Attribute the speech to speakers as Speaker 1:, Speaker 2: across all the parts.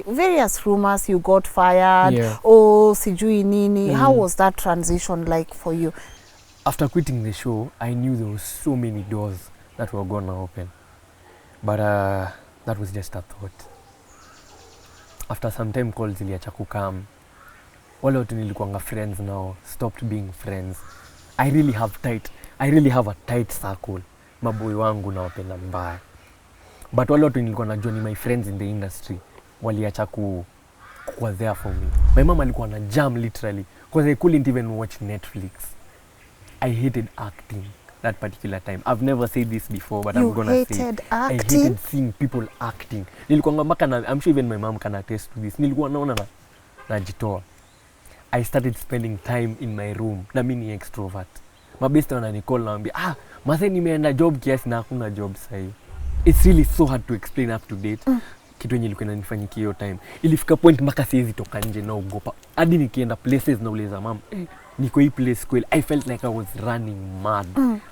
Speaker 1: various rumors you got fired.
Speaker 2: Yeah.
Speaker 1: Oh, sijui nini. How was that transition like for you?
Speaker 2: After quitting the show, I knew there were so many doors that were gonna open. But that was just a thought. After some time calls ziliacha kukam. Wale watu nilikuanga friends now stopped being friends. I really have a tight circle. Maboy wangu na wapenda mbaya. But wale watu nilikuwa najua ni my friends in the industry waliacha kuwa there for me. My mom alikuwa na jam literally because I couldn't even watch Netflix. I hated acting that particular time. I've never said this before, but I'm gonna say
Speaker 1: acting?
Speaker 2: I hated seeing people acting. Nilikuwa mpaka na, I'm sure even my mom can attest to this. Nilikuwa naona najitoa. I started spending time in my room. Na mimi ni extrovert. Mabeste wananicall na ambia, mase nimeenda job kiasi na hakuna job sahi. It's really so hard to explain up to date. Kitu yenye ilikuwa inanifanyikia hiyo time. Ilifika point mpaka siwezi toka nje na ugopa. Hadi nikienda places na uliza mama, niko hii place kweli. I felt like I was running mad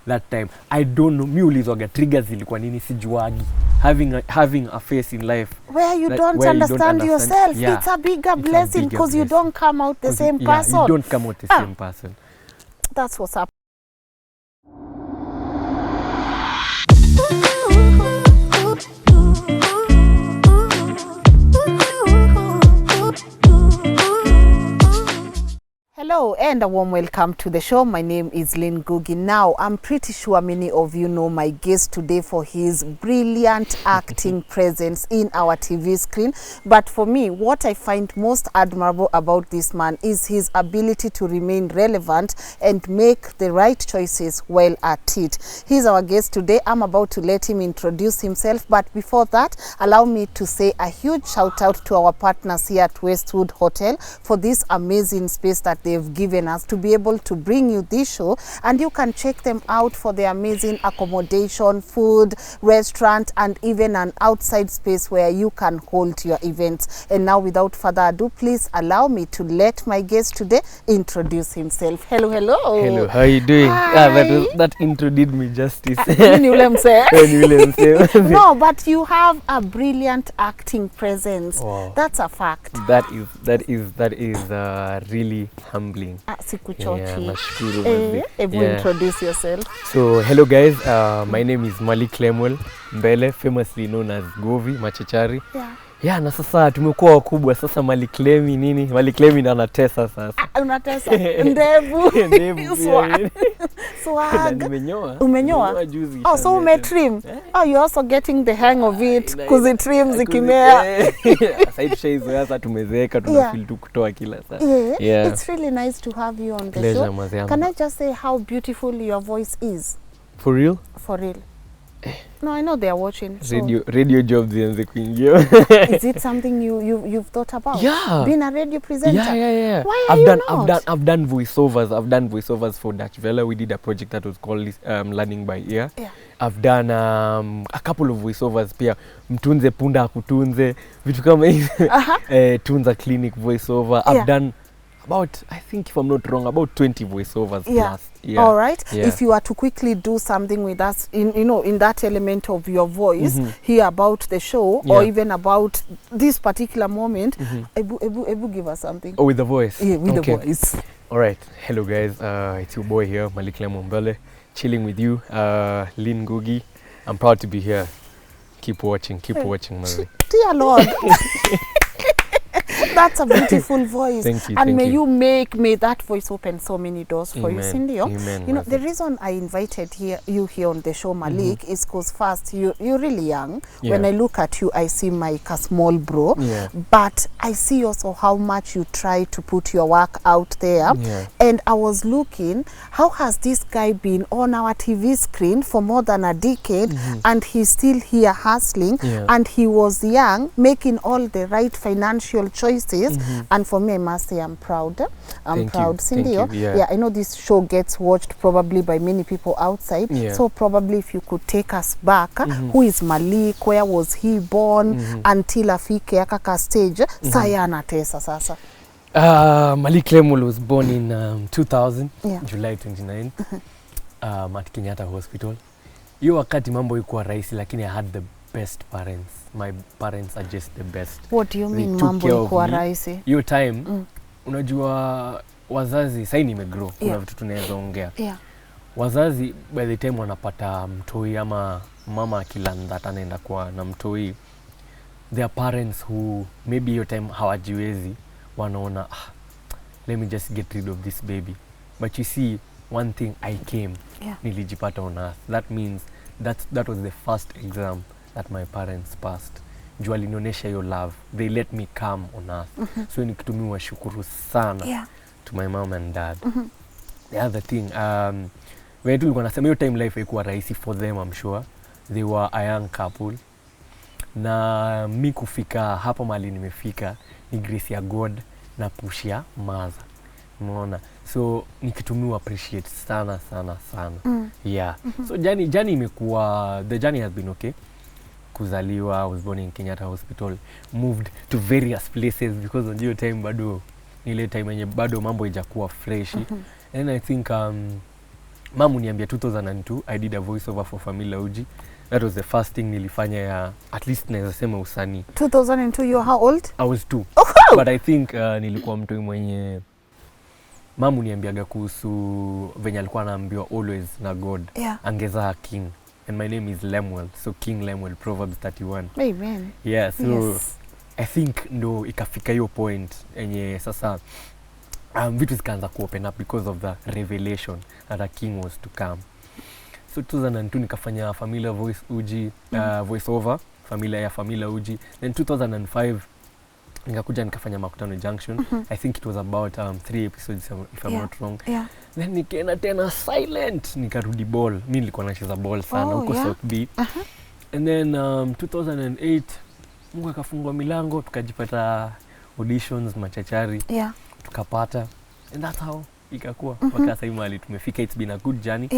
Speaker 2: that time. I don't know. Mi ulizwaga triggers ilikuwa nini sijuagi. Having a face in life
Speaker 1: where you don't understand yourself. Yeah. It's a bigger blessing because you don't come out the same person.
Speaker 2: You don't come out the same person.
Speaker 1: That's what's up. Hello and a warm welcome to the show. My name is Lynn Ngugi. Now, I'm pretty sure many of you know my guest today for his brilliant acting presence in our TV screen. But for me, what I find most admirable about this man is his ability to remain relevant and make the right choices while at it. He's our guest today. I'm about to let him introduce himself. But before that, allow me to say a huge shout out to our partners here at Westwood Hotel for this amazing space that they've given us to be able to bring you this show, and you can check them out for the amazing accommodation, food, restaurant, and even an outside space where you can hold your events. And now, without further ado, please allow me to let my guest today introduce himself. Hello.
Speaker 2: Hello, how are you doing? That intro did me justice.
Speaker 1: No, but you have a brilliant acting presence.
Speaker 2: Wow.
Speaker 1: That's a fact.
Speaker 2: That is really humbling.
Speaker 1: Introduce yourself.
Speaker 2: So hello guys, my name is Malik Lemuel Mbele, famously known as Govi, Machachari. Yeah, na sasa tumekuwa wakubwa sasa. Malik Lemi na anatesa sasa.
Speaker 1: Unatesa ndevu.
Speaker 2: Swag.
Speaker 1: Umenyoa juzi. Oh, so umetrim. Oh, you're also getting the hang of it kuzitrim zikimea.
Speaker 2: Sasa hizo sasa tumezeeka tunafeel tu kutoa kila saa.
Speaker 1: Yeah. It's really nice to have you on the show. Can I just say how beautiful your voice is?
Speaker 2: For real?
Speaker 1: For real. No, I know they are watching. So.
Speaker 2: Radio jobs zianze kuingia.
Speaker 1: Is it something you've thought about?
Speaker 2: Yeah.
Speaker 1: Being a radio presenter?
Speaker 2: Yeah.
Speaker 1: Why are you not?
Speaker 2: I've done voiceovers. I've done voiceovers for Dutch Vela. We did a project that was called Learning by Ear.
Speaker 1: Yeah.
Speaker 2: I've done a couple of voiceovers pia. Mtunze punda akutunze. Vitu kama hizo. Tunza clinic voiceover. I've done about, I think if I'm not wrong, about 20 voiceovers plus. Yeah.
Speaker 1: All right. Yeah. If you are to quickly do something with us in that element of your voice, hear about the show or even about this particular moment, Ebu give us something.
Speaker 2: Oh, with the voice?
Speaker 1: Yeah, with the voice.
Speaker 2: All right. Hello guys. It's your boy here, Malik Lemuel Mbele, chilling with you, Lynn Ngugi. I'm proud to be here. Keep watching, Mary.
Speaker 1: Dear Lord. That's a beautiful voice.
Speaker 2: Thank you.
Speaker 1: And may that voice open so many doors for you, Cindy.
Speaker 2: Amen.
Speaker 1: You know, the reason I invited you here on the show, Malik, is because first, you're really young. Yeah. When I look at you, I see like a small bro. Yeah. But I see also how much you try to put your work out there. Yeah. And I was looking, how has this guy been on our TV screen for more than a decade, and he's still here hustling, and he was young, making all the right financial choices. And for me, I must say I'm proud. I'm proud, Cindy. Yeah, I know this show gets watched probably by many people outside. Yeah. So probably if you could take us back, who is Malik? Where was he born until afike akaka stage? Saya anatesa sasa.
Speaker 2: Malik Lemuel was born in 2000, July 29, at Kenyatta Hospital. Hiyo wakati mambo ilikuwa rahisi, lakini I had the best parents. My parents are just the best.
Speaker 1: What do you
Speaker 2: They
Speaker 1: mean
Speaker 2: took
Speaker 1: mambo
Speaker 2: care of
Speaker 1: ikuwa
Speaker 2: me.
Speaker 1: rahisi?
Speaker 2: Hiyo time unajua wazazi sasa nimegrow, kuna vitu tunaweza ongea. Wazazi by the time wanapata mtoi ama mama akiland that anaenda kwa na mtoi, their parents who maybe hiyo time hawajiwezi wanaona let me just get rid of this baby. But you see, one thing, I came, nilijipata on earth. That means that was the first exam that my parents passed. Juu alinionyesha hiyo love. They let me come on earth. So ni kitu mimi washukuru sana to my mom and dad. The other thing, when tulikuwa nasema hiyo time life haikuwa rahisi for them, I'm sure. They were a young couple. Na mi kufika hapa mahali nimefika ni grace ya God na push ya mother. Unaona? So ni kitu mimi appreciate sana. Yeah. So journey imekuwa, the journey has been okay. Kuzaliwa, I was born in Kenyatta Hospital, moved to various places because on your time bado ile time yenye bado mambo haijakuwa fresh. And I think mamu niambia 2002 I did a voiceover for Familia Uji. That was the first thing nilifanya ya at least naweza sema usanii.
Speaker 1: 2002, you how old?
Speaker 2: I was 2. But I think nilikuwa mtu mwenye mamu niambiaga kuhusu venye alikuwa anaambiwa always na God. Angeza king. And my name is Lamuel, so King Lemuel, Proverbs 31.
Speaker 1: Amen.
Speaker 2: Yeah, so I think ndo ikafika hiyo point enye sasa vitu zikaanza kuopen up because of the revelation that a king was to come. So 2002 nikafanya Familia Voice Uji, voice over, Familia Uji. Then 2005 nikakuja nikafanya Makutano Junction. I think it was about 3 episodes if I'm not wrong. Then nikaenda tena silent, nikarudi ball. Mimi nilikuwa nacheza ball sana huko South B. And then 2008 Mungu akafungua milango, tukajipata auditions Machachari. Tukapata. And that's how ikakuwa mpaka sasa hivi mahali tumefika. It's been a good journey.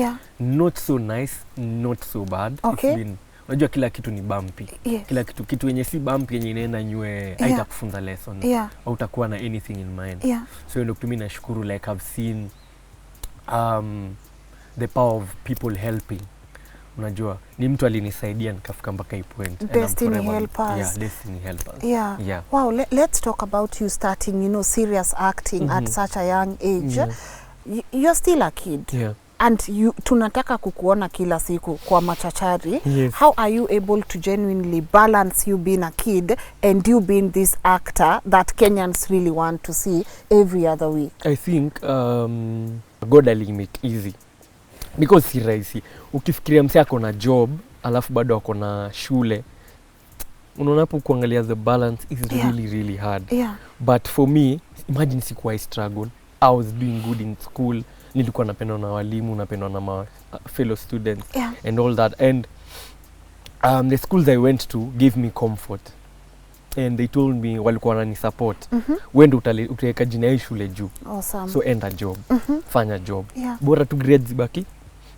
Speaker 2: Not so nice, not so bad. It's been, unajua kila kitu ni bumpy. Kila kitu yenye si bumpy yenye inaenda nywe haitakufunza lesson. Au utakuwa na anything in mind. So ndio mimi nashukuru, like I've seen the power of people helping. Unajua ni mtu alinisaidia nikafika mpaka hii point.
Speaker 1: Destiny helpers.
Speaker 2: Destiny helpers.
Speaker 1: Wow, let's talk about you starting, serious acting at such a young age. You're still a kid. And tunataka kukuona kila siku kwa Machachari. How are you able to genuinely balance you being a kid and you being this actor that Kenyans really want to see every other week?
Speaker 2: I think God alimake easy. Because si rahisi. Ukifikiria msee ako na job, alafu bado ako na shule, unaonapo kuangalia the balance is really hard. But for me, imagine sikuwa I struggle. I was doing good in school. Nilikuwa napendwa na walimu, napendwa na my fellow students and all that. And the schools I went to gave me comfort. And they told me walikuwa wanani support. Wende utaweka jina hii shule juu.
Speaker 1: Awesome.
Speaker 2: So enda job. Fanya job. Bora tu grades baki.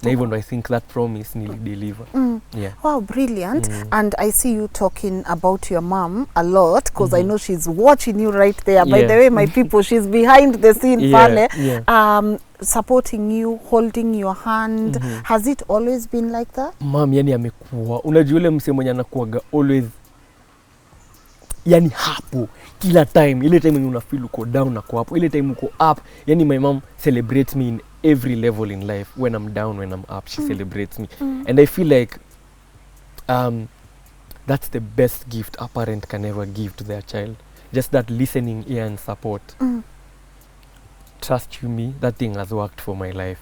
Speaker 2: Na even though I think that promise nearly deliver.
Speaker 1: Wow, brilliant. And I see you talking about your mom a lot because I know she's watching you right there. By the way, my people, she's behind the scene pale. Supporting you, holding your hand. Has it always been like that?
Speaker 2: Mom yani amekuwa, unajua yule msee mwenye anakuaga always yani hapo kila time. Ile time una feel uko down na hapo, ile time uko up. Yani my mom celebrates me in every level in life. When I'm down, when I'm up, she celebrates me. And I feel like that's the best gift a parent can ever give to their child. Just that listening ear and support. Trust you me, that thing has worked for my life.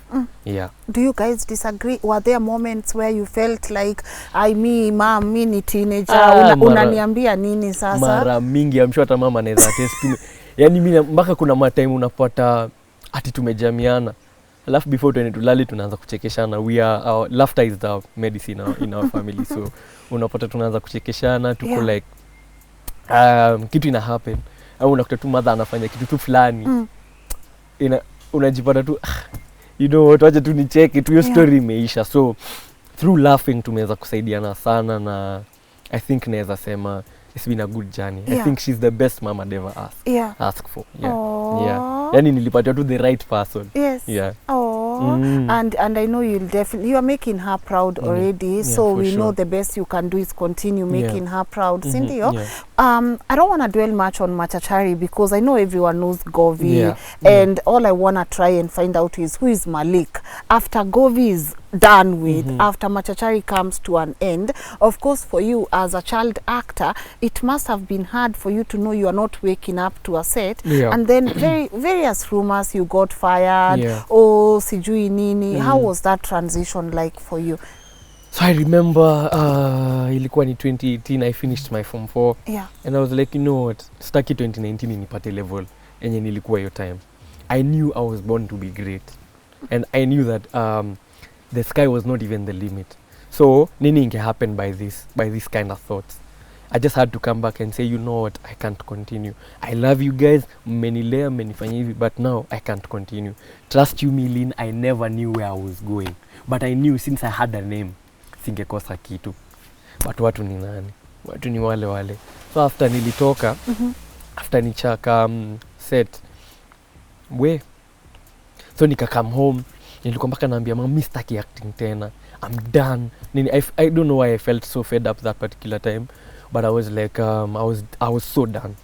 Speaker 2: Do you guys disagree? Were there moments where you felt like mom, me ni teenager, unaniambia nini sasa? Mara mingi, I'm sure hata mama anaweza test. Yani mimi mpaka kuna time unapata ati tumejamiana, alafu before tuende tulali tunaanza kuchekeshana. Our laughter is the medicine in our family. So unapata tunaanza kuchekeshana, tuko like kitu ina happen, au unakuta tu mother anafanya kitu tu fulani, unajipata tu wacha tu nicheke tu, hiyo story imeisha. So through laughing tumeweza kusaidiana sana, na I think naweza sema it's been a good journey. I think she's the best mom I'd ever ask for. Yani nilipatia tu the right person.
Speaker 1: and I know you are making her proud already, so we know the best you can do is continue making her proud. Sindio, I don't want to dwell much on Machachari because I know everyone knows Govi, and all I want to try and find out is who is Malik after Govi is done with, after Machachari comes to an end. Of course, for you as a child actor, it must have been hard for you to know you are not waking up to a set, and then various rumors you got fired, oh sijui nini. How was that transition like for you?
Speaker 2: So I remember ilikuwa ni 2018, I finished my form 4, and I was like, you know what, staki 2019 nipate level enye nilikuwa your time. I knew I was born to be great, and I knew that the sky was not even the limit. So nini inge happen by this kind of thoughts. I just had to come back and say, you know what, I can't continue. I love you guys, mmenilea, mmenifanya hivi, but now I can't continue. Trust you me, Lynn, I never knew where I was going. But I knew since I had a name, singekosa kitu. But watu ni nani? Watu ni wale wale. So after nilitoka, after nichaka set, so nika come home, nilikuwa mpaka naambia mama, mimi sitaki acting tena. I'm done. I don't know why I felt so fed up that particular time, but I was like, I was so done.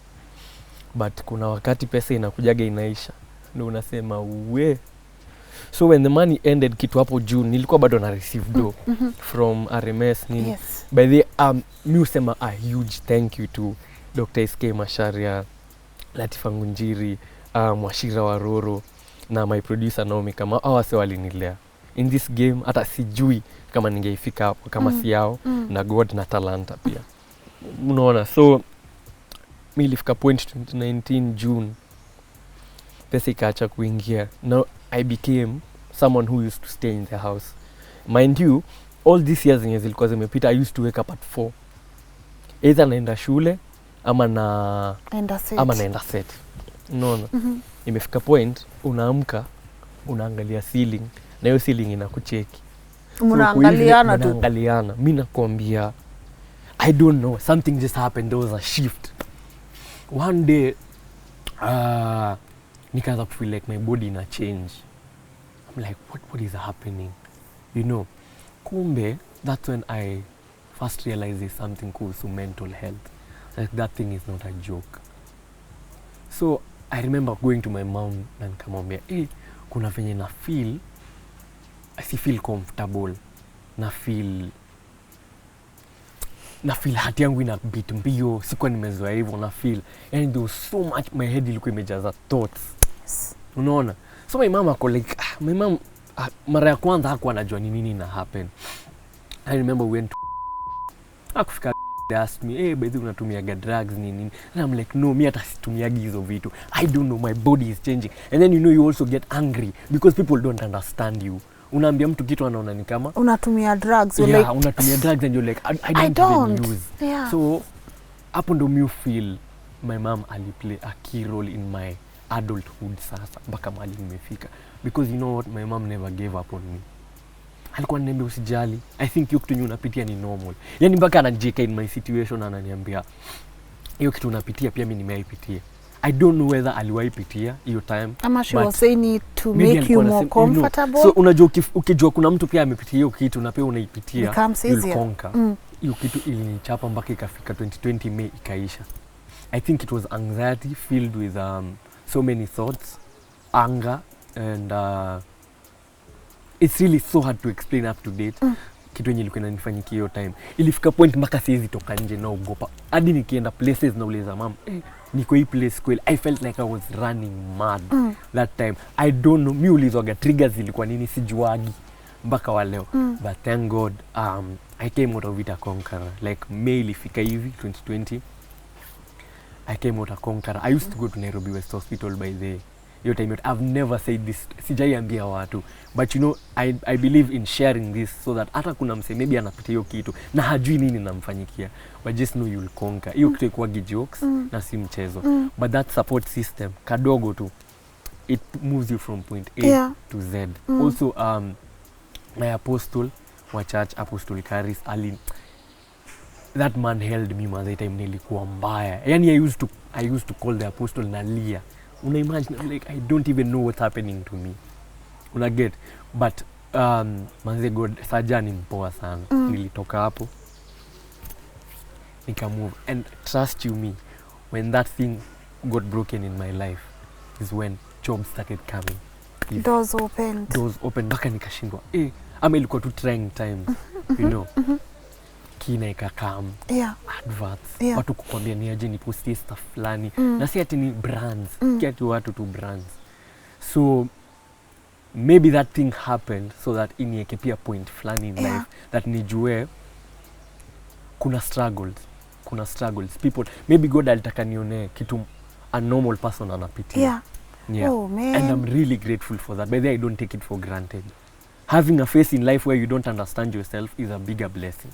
Speaker 2: But kuna wakati pesa inakujaga inaisha, ndio unasema we. So when the money ended kitu hapo June, nilikuwa bado na receive do from RMS nini. By the mi usema a huge thank you to Dr. SK Masharia, Latifa Ngunjiri, Mwashira Waroro na my producer Naomi, kama wase walinilea in this game. Hata sijui kama ningeifika hapo kama si yao na God na talanta pia, unaona. So mi ilifika point 2019 June, pesa ikaacha kuingia. Now I became someone who used to stay in the house. Mind you, all these years zenye zilikuwa zimepita, I used to wake up at 4, either naenda shule ama naenda set. Unaona, imefika point unaamka unaangalia ceiling na hiyo ceiling inakucheki,
Speaker 1: mnaangaliana tu.
Speaker 2: Mimi nakwambia, I don't know, something just happened. There was a shift one day. Nikaanza feel like my body ina change. I'm like, what is happening, you know? Kumbe that's when I first realized there's something called mental health. Like that thing is not a joke. So I remember going to my mom na nikamwambia, kuna venye na feel, I feel comfortable, na feel hati yangu ina beat mbio, sikuwa nimezoea hivyo, na feel, and there was so much, my head ilikuwa imejaza thoughts. Unaona? So my mom ako like, my mom mara ya kwanza hakuwa anajua ni nini na happen. I remember we went to akufika, they asked me, by the way unatumia drugs nini? And I'm like, no, mimi hata situmiagi hizo vitu. I don't know, my body is changing. And then you also get angry because people don't understand you. Unaambia mtu kitu anaona ni kama
Speaker 1: unatumia drugs, you're like,
Speaker 2: unatumia drugs, and you're like, I don't even use. So hapo ndo you feel my mom aliplay a key role in my adulthood sasa mpaka mahali nimefika, because you know what, my mom never gave up on me. Alikuwa ananiambia usijali, I think hiyo kitu unapitia ni normal. Yani mpaka anajeka in my situation, ananiambia hiyo kitu unapitia pia mimi nimeipitia. I don't know whether aliwaipitia hiyo time,
Speaker 1: ama she was saying it to make you more comfortable.
Speaker 2: So unajua ukijua kuna mtu pia amepitia hiyo kitu na pia unaipitia, you'll conquer. Hiyo kitu ilinichapa mpaka ikafika 2020 May ikaisha. I think it was anxiety filled with so many thoughts, anger, and it's really so hard to explain up to date. Kitu yenye ilikuwa inanifanyikia hiyo time. Ilifika point mpaka siwezi toka nje na ugopa. Hadi nikienda places na uleza mama, niko hii place kweli. I felt like I was running mad that time. I don't know, mi ulizwaga triggers zilikuwa nini sijuagi mpaka wa leo. But thank God, I came out of it a conqueror. Like May ilifika hivi 2020. I came out a conqueror. I used to go to Nairobi West Hospital by the your time. I've never said this, sijaiambia watu, but you know, I believe in sharing this so that hata kuna mse maybe anapitia hiyo kitu na hajui nini namfanyikia, but just know you'll conquer. Hiyo kitu ikuwa jokes na si mchezo, but that support system kadogo tu, it moves you from point A to Z. Also my apostle wa church, Apostle Karis Ali, that man held me at the time nilikuwa mbaya. Yani I used to call the apostle nalia. Una imagine, I'm like, I don't even know what's happening to me. Una get, But manze God Saja ni mpoa sana. Nilitoka hapo nika move, and trust you me, when that thing got broken in my life is when jobs started coming.
Speaker 1: Doors opened
Speaker 2: mpaka nikashindwa ama ilikuwa tu trying times. You know, kina ikakam adverts, watu kukwambia ni aje ni posti stuff fulani, na si ati ni brands, kiatu watu tu brands. So maybe that thing happened so that inieke pia point fulani in life that nijue kuna struggles people, maybe God alitaka nione kitu a normal person anapitia.
Speaker 1: Oh man.
Speaker 2: And I'm really grateful for that. By the way, I don't take it for granted. Having a face in life where you don't understand yourself is a bigger blessing.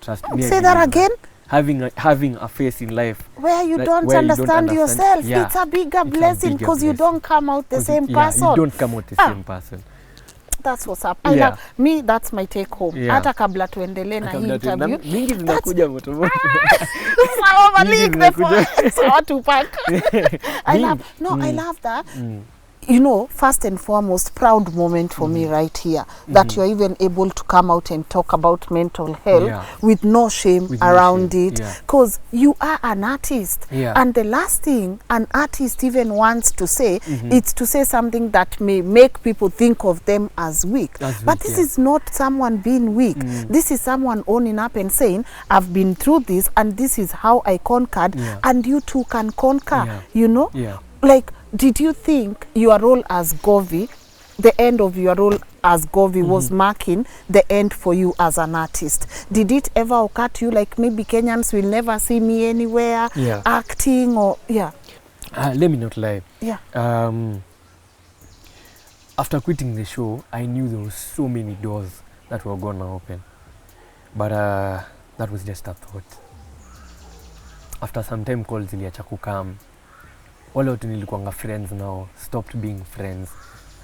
Speaker 2: Trust me.
Speaker 1: Say that again.
Speaker 2: Having a face in life
Speaker 1: where you don't understand yourself, it's a bigger blessing because you don't come out the same person.
Speaker 2: You don't come out the same person.
Speaker 1: That's what's up. I love me, that's my take home. Hata kabla tuendelee na hii interview.
Speaker 2: Mingi zinakuja moto moto.
Speaker 1: Sawa Malik, sawa Tupac. I love that. You know, first and foremost, proud moment for me right here, that you're even able to come out and talk about mental health with no shame around it, because you are an artist. And the last thing an artist even wants to say, it's to say something that may make people think of them as weak. But this is not someone being weak. This is someone owning up and saying, I've been through this and this is how I conquered, and you too can conquer, you know? Like, did you think your role as Govi, the end of your role as Govi was marking the end for you as an artist? Did it ever occur to you like maybe Kenyans will never see me anywhere acting or
Speaker 2: let me not lie. After quitting the show, I knew there were so many doors that were gonna open. But that was just a thought. After some time calls ziliacha kukam. Wale watu nilikuanga friends now stopped being friends.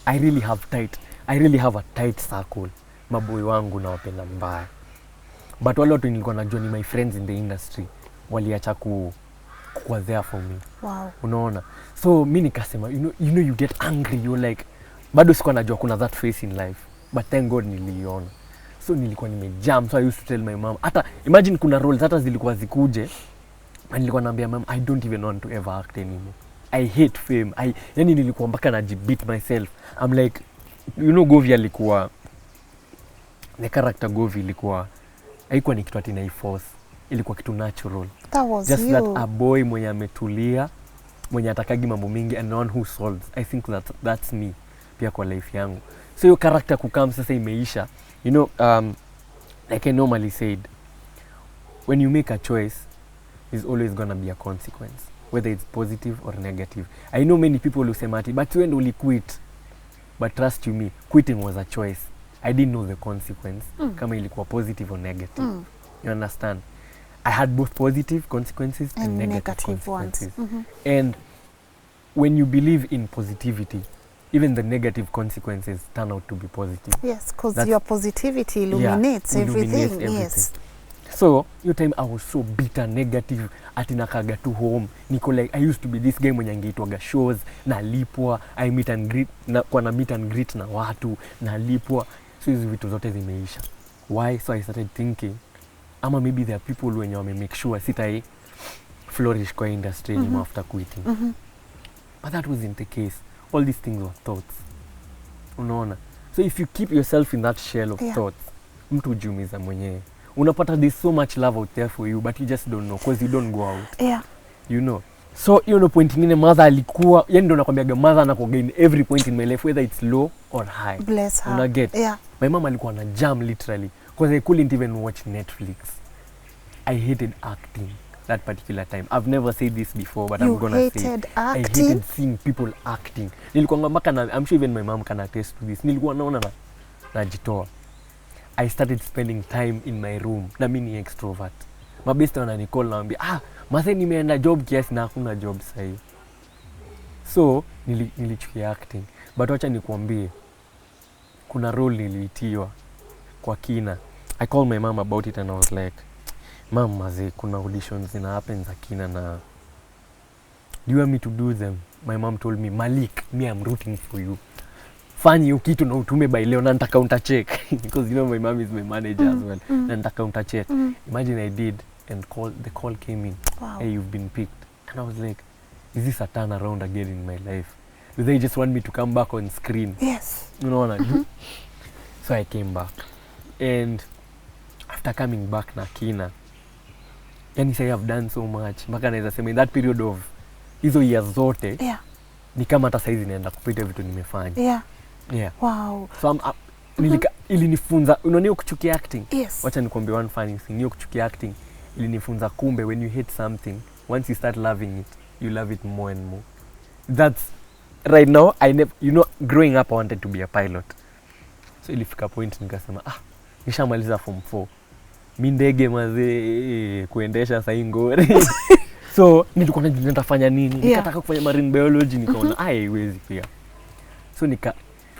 Speaker 2: I really have a tight circle. Maboy wangu na wapenda mbaya. But wale watu nilikuwa najua ni my friends in the industry waliacha kuwa there for me.
Speaker 1: Wow.
Speaker 2: Unaona? So mimi nikasema, you know you get angry, you're like, bado sikuwa najua kuna that face in life. But thank God niliona. So nilikuwa nimejam. So I used to tell my mom, hata imagine kuna roles hata zilikuwa zikuje, and nilikuwa naambia mom, I don't even want to ever act anymore. I hate fame. Yani nilikuwa mpaka najibeat myself. I'm like, you know, Govi alikuwa, the character Govi ilikuwa, haikuwa ni kitu ati naiforce. Ilikuwa kitu natural.
Speaker 1: That was
Speaker 2: just
Speaker 1: you.
Speaker 2: That a boy mwenye ametulia, mwenye atakagi mambo mingi, and one who solves. I think that's me pia kwa life yangu. So your character kukam sasa imeisha. You know, like I normally said, when you make a choice, there's always gonna be a consequence, whether it's positive or negative. I know many people who say, Mati, but when only quit. But trust you me, quitting was a choice. I didn't know the consequence, kama ilikuwa positive or negative. You understand? I had both positive consequences and negative consequences. And when you believe in positivity, even the negative consequences turn out to be positive.
Speaker 1: Yes, because your positivity illuminates everything. Yes.
Speaker 2: So, your time I was so bitter, negative, ati nakaga tu home. Niko like, I used to be this guy mwenye angeitwaga shows, nalipwa, I meet and greet, kwa na meet and greet na watu, nalipwa. So hizo vitu zote zimeisha. Why? So I started thinking, ama maybe there are people wenye wame make sure sitai flourish kwa industry after quitting. But that wasn't the case. All these things were thoughts. Unaona? So if you keep yourself in that shell of thoughts, mtu hujiumiza mwenyewe. Unapata there's so much love out there for you, but you just don't know because you don't go out. You know. So you know, point ingine mother alikuwa, yani ndo nakwambiaga mother anakuwa in every point in my life, whether it's low or high.
Speaker 1: Bless her.
Speaker 2: Una get? My mom alikuwa na jam literally because I couldn't even watch Netflix. I hated acting that particular time. I've never said this before, but I'm gonna say it. I hated seeing people acting. Nilikuwa mpaka na, I'm sure even my mom can attest to this. Nilikuwa naona najitoa. I started spending time in my room. Na mimi ni extrovert. Mabeste wananicall na wambia, mase nimeenda job kiasi na hakuna job sahi. So, nilichukia acting. But wacha nikuambie, kuna role niliitiwa kwa kina. I called my mom about it and I was like, Mom, maze, kuna auditions zina happen za kina na do you want me to do them? My mom told me, Malik, me I'm rooting for you. fanya hiyo kitu na utume by leo na nita counter check because you know my mom is my manager as well. Na nita counter check. Imagine I did and the call came in.
Speaker 1: Wow.
Speaker 2: Hey, you've been picked. And I was like, is this a turnaround again in my life? Do they just want me to come back on screen?
Speaker 1: Yes.
Speaker 2: You know what I do? So I came back. And after coming back na kina, yani say I've done so much. Mpaka naweza sema in that period of hizo years zote,
Speaker 1: Yeah.
Speaker 2: ni kama hata saizi naenda kupita vitu nimefanya.
Speaker 1: Yeah.
Speaker 2: Yeah.
Speaker 1: Wow.
Speaker 2: So ilinifunza, unaona kuchukia acting.
Speaker 1: Yes.
Speaker 2: Wacha nikwambie one funny thing. Hiyo kuchukia acting ilinifunza kumbe when you hate something, once you start loving it, you love it more and more. That's right now, growing up I wanted to be a pilot. So ilifika point nikasema nishamaliza form 4. Mimi ndege mazee kuendesha saa ngori. So nilikuwa najua nitafanya nini? Nikataka kufanya marine biology, nikaona haiwezi pia. So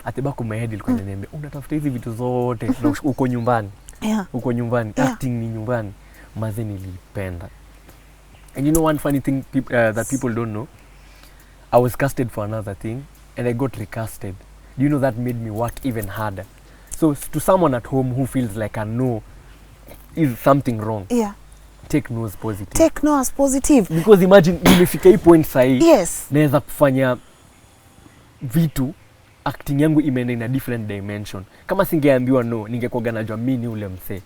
Speaker 2: at the back of my head ilikuwa inaniambia unatafuta hizi vitu zote na uko nyumbani.
Speaker 1: Yeah.
Speaker 2: Uko nyumbani, acting ni nyumbani. Mazee nilipenda. And you know one funny thing that people don't know? I was casted for another thing and I got recasted. Do you know that made me work even harder? So to someone at home who feels like a no is something wrong.
Speaker 1: Yeah.
Speaker 2: Take no as positive.
Speaker 1: Take no as positive.
Speaker 2: Because imagine nimefika hii point sahi.
Speaker 1: Yes.
Speaker 2: Naweza kufanya vitu acting yangu imeenda in a different dimension. Kama singeambiwa no, ningekuwa najua mimi ni ule msee.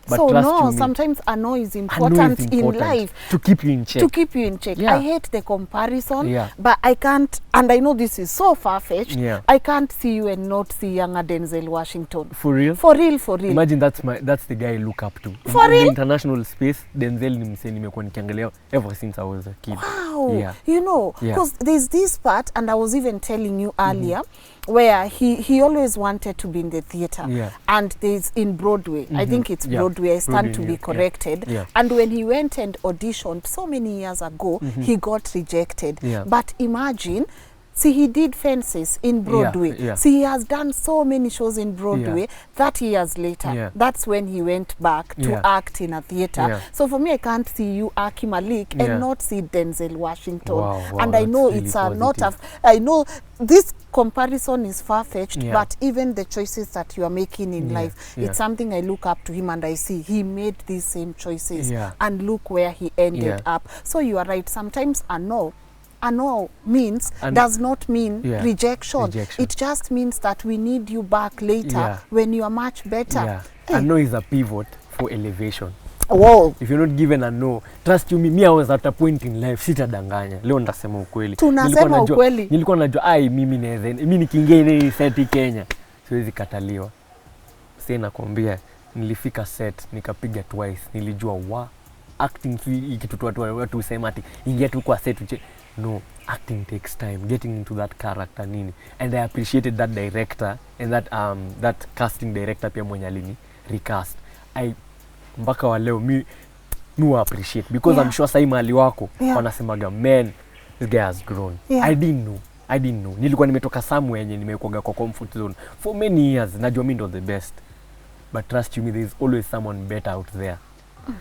Speaker 2: But
Speaker 1: so no,
Speaker 2: me,
Speaker 1: sometimes a no is important, in life.
Speaker 2: To keep you in check.
Speaker 1: To keep you in check.
Speaker 2: Yeah.
Speaker 1: I hate the comparison,
Speaker 2: yeah.
Speaker 1: but I can't, and I know this is so far-fetched,
Speaker 2: yeah.
Speaker 1: I can't see you and not see younger Denzel Washington.
Speaker 2: For real?
Speaker 1: For real, for real.
Speaker 2: Imagine that's the guy I look up to.
Speaker 1: For real?
Speaker 2: In the international space, Denzel ni msee nimekuwa nikiangalia ever since I was a kid.
Speaker 1: Wow.
Speaker 2: Yeah.
Speaker 1: You know, because there's this part, and I was even telling you earlier, where he always wanted to be in the theater.
Speaker 2: Yeah.
Speaker 1: And there's in Broadway. I think it's Broadway. I stand to be corrected.
Speaker 2: Yeah.
Speaker 1: And when he went and auditioned so many years ago, he got rejected.
Speaker 2: Yeah.
Speaker 1: But imagine, see, he did Fences in Broadway.
Speaker 2: Yeah.
Speaker 1: See, he has done so many shows in Broadway.
Speaker 2: Yeah.
Speaker 1: 30 years later, that's when he went back to act in a theater.
Speaker 2: Yeah.
Speaker 1: So for me, I can't see you, Aki Malik, and not see Denzel Washington.
Speaker 2: Wow,
Speaker 1: and I know
Speaker 2: really
Speaker 1: it's
Speaker 2: positive.
Speaker 1: I know this comparison is far-fetched,
Speaker 2: Yeah.
Speaker 1: but even the choices that you are making in life,
Speaker 2: Yeah.
Speaker 1: it's something I look up to him and I see he made these same choices.
Speaker 2: Yeah.
Speaker 1: And look where he ended up. So you are right. Sometimes a no means does not mean rejection. It just means that we need you back later when you are much better.
Speaker 2: Yeah. A no is a pivot for elevation.
Speaker 1: Whoa.
Speaker 2: If you're not given a no, trust you me I was at a point in life sitadanganya. Leo ndasema ukweli.
Speaker 1: Tunasema ukweli.
Speaker 2: Nilikuwa najua mimi naweza. Mimi nikiingia ile set Kenya siwezi kataliwa. Sasa nakwambia nilifika set nikapiga twice. Nilijua acting kitu watu usema ati ingia tu kwa set no, acting takes time, getting into that character nini. And I appreciated that director and that casting director pia mwenye alini recast. Mpaka wa leo mi appreciate because I'm sure sai mahali wako wanasemaga man, this guy has grown. I didn't know. Nilikuwa nimetoka somewhere yenye nimekuaga kwa comfort zone for many years. Najua mimi ndo the best. But trust you me, there is always someone better out there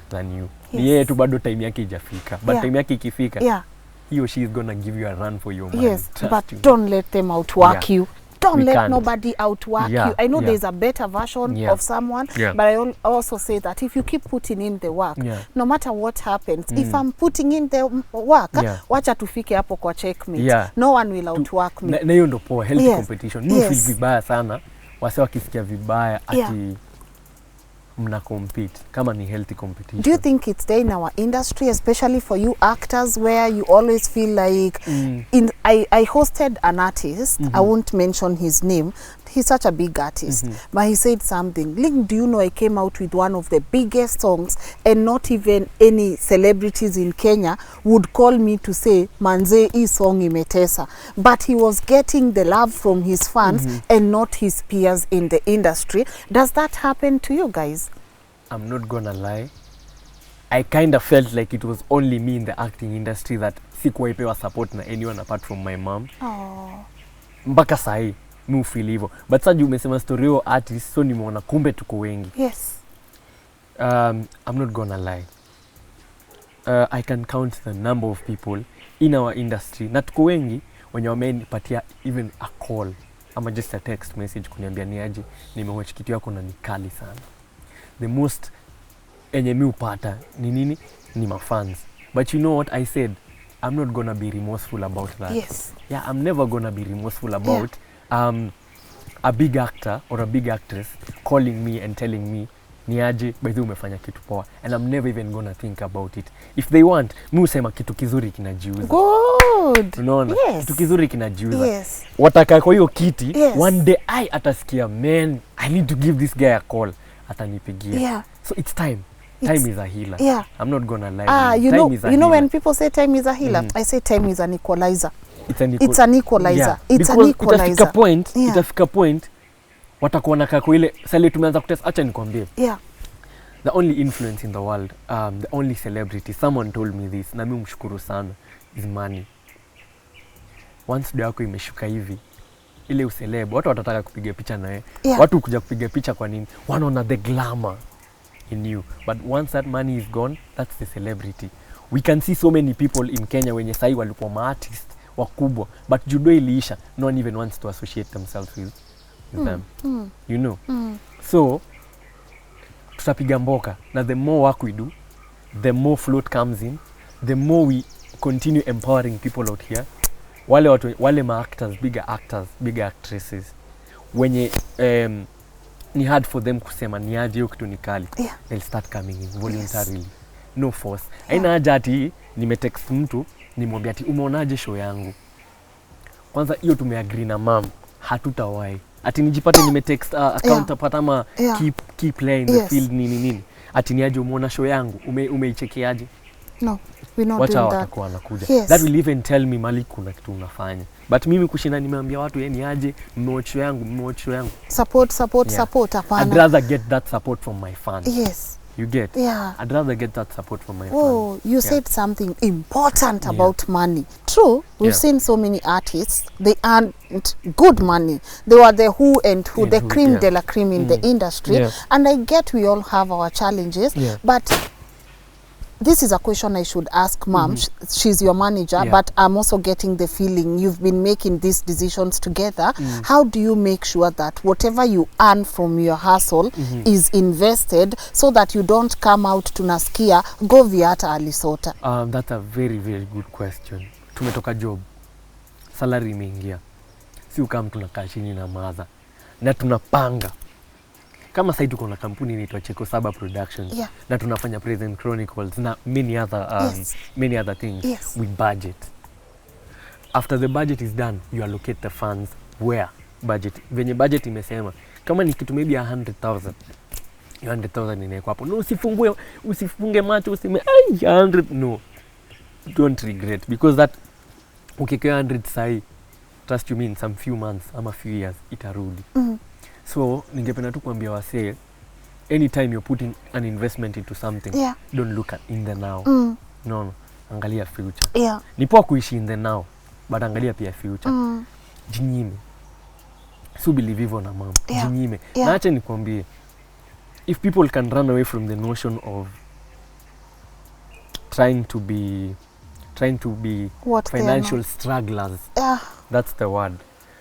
Speaker 2: than you. Ni yeye tu bado time yake haijafika. But time yake ikifika, he or she is gonna give you a run for your money.
Speaker 1: Yes, but don't let them outwork you. Don't let nobody outwork you. I know there's a better version of someone, but I also say that if you keep putting in the work, no matter what happens, if I'm putting in the work, wacha tufike hapo kwa checkmate. No one will outwork me.
Speaker 2: Na hiyo ndo poa, healthy competition. Ni feel vibaya sana, wase wakisikia vibaya ati mna compete kama ni healthy competition.
Speaker 1: Do you think it's there in our industry, especially for you actors, where you always feel like I hosted an artist, I won't mention his name, he's such a big artist, but he said something, Link, do you know I came out with one of the biggest songs and not even any celebrities in Kenya would call me to say manze hii song imetesa, but he was getting the love from his fans and not his peers in the industry. Does that happen to you guys?
Speaker 2: I'm not gonna lie, I kind of felt like it was only me in the acting industry that sikuwaipewa support na anyone apart from my mom. Mpaka sahi mi feel hivyo, but sasa umesema story yo artist, so nimeona kumbe tuko wengi.
Speaker 1: Yes.
Speaker 2: I'm not gonna lie, I can count the number of people in our industry na tuko wengi wenye wamenipatia even a call ama just a text message kuniambia ni aje, nimewatch kitu yako na ni kali sana. The most enye mi upata ni nini? Ni mafans. But you know what I said? I'm not gonna be remorseful about that.
Speaker 1: Yes.
Speaker 2: Yeah, I'm never gonna be remorseful about a big actor or a big actress calling me and telling me ni aje, by the way umefanya kitu poa, and I'm never even gonna think about it. If they want, mi usema kitu kizuri kinajiuza.
Speaker 1: Good.
Speaker 2: Unaona?
Speaker 1: Yes.
Speaker 2: Kitu kizuri kinajiuza.
Speaker 1: Yes.
Speaker 2: Wataka kwa hiyo kiti,
Speaker 1: Yes.
Speaker 2: one day atasikia, man, I need to give this guy a call. Atanipigia.
Speaker 1: Yeah.
Speaker 2: So it's time. Time is a healer.
Speaker 1: Yeah.
Speaker 2: I'm not gonna lie.
Speaker 1: You
Speaker 2: time
Speaker 1: know,
Speaker 2: is a
Speaker 1: you know
Speaker 2: healer.
Speaker 1: when people say time is a healer, I say time is an equalizer.
Speaker 2: It's an
Speaker 1: equalizer.
Speaker 2: Yeah.
Speaker 1: It's an
Speaker 2: Because
Speaker 1: equalizer.
Speaker 2: itafika point watakuwa na kako ile sasa tumeanza kutest. Acha nikwambie.
Speaker 1: Yeah.
Speaker 2: The only influence in the world, the only celebrity, someone told me this, na mimi mshukuru sana, is money. Once do yako imeshuka hivi, ile useleb, watu watataka kupiga picha na wewe.
Speaker 1: Yeah.
Speaker 2: Watu kuja kupiga picha kwa nini? Wanaona the glamour in you. But once that money is gone, that's the celebrity. We can see so many people in Kenya wenye sahi walikuwa ma-artist wakubwa, but judo iliisha, no one even wants to associate themselves with them. You know? So, tutapiga mboka, na the more work we do, the more float comes in, the more we continue empowering people out here. Wale ma-actors, bigger actresses, wenye ni hard for them kusema ni aje hiyo kitu ni kali.
Speaker 1: Yeah.
Speaker 2: They'll start coming in voluntarily. Yes. No force. Haina haja ati nimetext mtu nimwambia ati umeonaje show yangu. Kwanza hiyo tumeagree na mom, hatutawahi. Ati nijipate nimetext counterpart ama key player in the field nini. Ati ni aje umeona show yangu, umeichekeaje?
Speaker 1: No, we not
Speaker 2: wacha
Speaker 1: doing that.
Speaker 2: Watakuwa wanakuja.
Speaker 1: Yes.
Speaker 2: That will even tell me Malik kuna kitu unafanya. But mimi kushinda nimeambia watu ni aje, mmewatch show yangu. Support
Speaker 1: hapana.
Speaker 2: I'd rather get that support from my fans.
Speaker 1: Yes.
Speaker 2: You get?
Speaker 1: Yeah.
Speaker 2: I'd rather get that support from my
Speaker 1: fans. You said something important about money. True, we've seen so many artists, they earned good money. They were the who and who, the cream de la cream in the industry. Yeah. And I get we all have our challenges, but this is a question I should ask Mom. She's your manager, but I'm also getting the feeling you've been making these decisions together. How do you make sure that whatever you earn from your hustle is invested so that you don't come out to nasikia Govi hata alisota?
Speaker 2: That's a very, very good question. Tumetoka job, salary imeingia, si ukam tunakaa chini na maza na tunapanga. Kama sasa tuko na kampuni inaitwa Cheko Saba Productions, na tunafanya Present Chronicles na many other things. We budget. After the budget is done, you allocate the funds where budget. Venye budget imesema kama ni kitu maybe 100,000, 100,000 inaekwa hapo. No, usifunge macho useme 100. No, don't regret, because that ukikea 100 sahi, trust you me, in some few months ama few years itarudi. So, ningependa tu kuambia wasee, anytime you're putting an investment into something, don't look at in the now. No, angalia future. Ni poa kuishi in the now, but angalia pia future. Jinyime. So believe hivyo na mama. Jinyime. Na acha nikwambie, if people can run away from the notion of trying to be what financial strugglers, that's the word.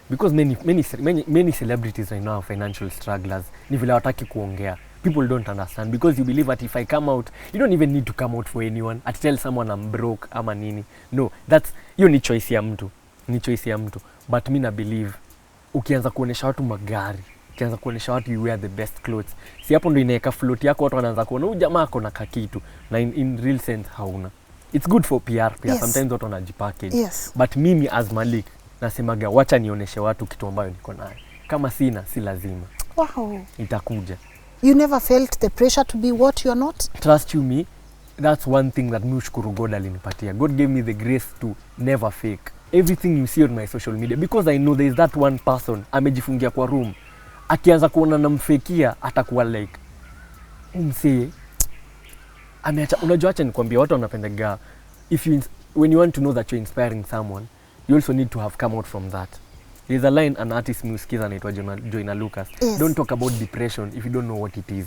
Speaker 2: Because many celebrities right now are financial strugglers. Ni vile wataki kuongea. People don't understand, because you believe that if I come out, you don't even need to come out for anyone. At tell someone I'm broke ama nini. No, that's hiyo ni choice ya mtu. But mimi na believe ukianza kuonesha watu magari, ukianza kuonesha watu you wear the best clothes, si hapo ndio inaweka float yako, watu wanaanza kuona huyu jamaa ako na kakitu, na in real sense hauna. It's good for PR. Sometimes watu wanajipackage. But mimi as Malik nasemaga wacha nioneshe watu kitu ambayo niko nayo. Kama sina, si lazima.
Speaker 1: Wow.
Speaker 2: Itakuja.
Speaker 1: You never felt the pressure to be what you're not?
Speaker 2: Trust you me, that's one thing that mshukuru God alinipatia. God gave me the grace to never fake everything you see on my social media, because I know there is that one person amejifungia kwa room, akianza kuona namfakia atakuwa like msee ameacha. Unajua, acha nikwambia, watu wanapendaga when you want to know that you're inspiring someone, you also need to have come out from that. There's a line an artist musikiza anaitwa Joyna Lucas. Don't talk about depression if you don't know what it is.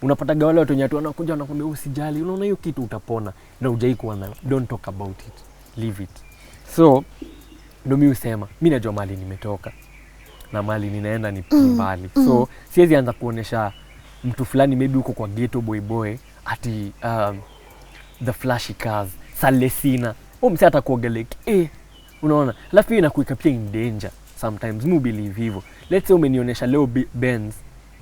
Speaker 2: Unapataga wale watu nyatu wanakuja wanakuambia usijali, unaona hiyo kitu utapona, na hujai kuwa nayo. Don't talk about it, leave it. So ndio mimi usema, mimi najua mali nimetoka. na mali ninaenda ni mbali. So siwezi anza kuonesha mtu fulani maybe uko kwa ghetto boy ati the flashy cars, Salesina. Mse atakuogelea unaona? Alafu hiyo inakuweka pia in danger sometimes. Mu believe hivyo. Let's say umenionyesha leo Benz,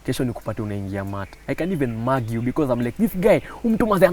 Speaker 2: kesho nikupate unaingia mat. I can even mug you because I'm like, this guy mtu maze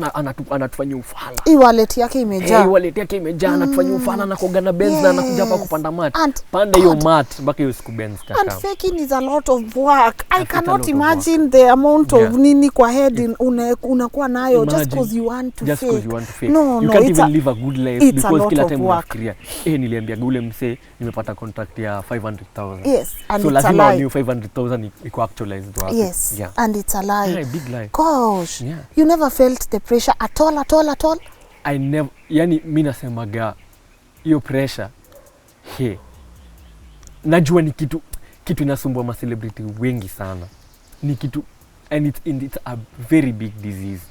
Speaker 2: anatufanyia ufala.
Speaker 1: Hii wallet yake imejaa.
Speaker 2: Wallet yake imejaa, anatufanyia ufala na kuogana Benz na anakuja hapa kupanda mat. Panda hiyo mat mpaka hiyo siku Benz kaka.
Speaker 1: And faking is a lot of work. I cannot imagine the amount of nini kwa head unakuwa nayo just because you want to fake. No,
Speaker 2: you can't even live a good life because kila time
Speaker 1: unafikiria
Speaker 2: niliambia ule mse nimepata contract ya 500,000.
Speaker 1: Yes, and
Speaker 2: so
Speaker 1: it's a
Speaker 2: lazima
Speaker 1: lie.
Speaker 2: 500,000 iko actualized.
Speaker 1: Yes, and it's a lie.
Speaker 2: Yeah, big lie.
Speaker 1: Gosh,
Speaker 2: you
Speaker 1: never felt the pressure at all?
Speaker 2: I never, yani mimi nasemaga hiyo pressure najua ni kitu inasumbua ma celebrity wengi sana. Ni kitu, and it's a very big disease.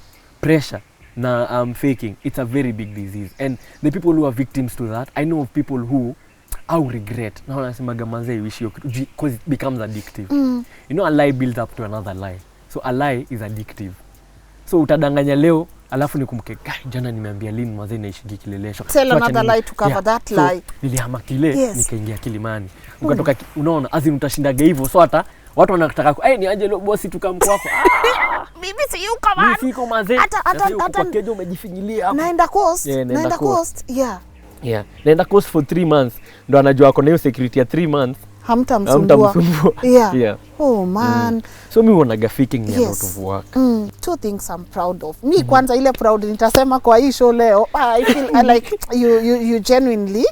Speaker 2: Pressure na faking, it's a very big disease, and the people who are victims to that, I know of people who regret. Na wanasemaga manze you wish because it becomes addictive. You know, a lie builds up to another lie. So a lie is addictive. So utadanganya leo alafu nikumbuke jana nimeambia Lynn manze naishi Kilelesho.
Speaker 1: Tell another lie to cover that lie.
Speaker 2: So, nilihama kile nikaingia Kilimani. Ukatoka unaona azin utashindaga hivyo. So hata watu wanataka ni aje leo bosi tukamkwako.
Speaker 1: Mimi si you come on.
Speaker 2: Mimi siko manze. Hata kejo umejifinyilia hapo.
Speaker 1: Naenda coast. Yeah.
Speaker 2: Naenda coast for 3 months. Ndo anajua ako na hiyo security ya 3 months.
Speaker 1: Hamtamsumbua. Yeah. Oh man.
Speaker 2: So mi wanaga faking ni a lot of work.
Speaker 1: 2 things I'm proud of. Mi kwanza ile proud nitasema kwa hii show leo. I feel I like you genuinely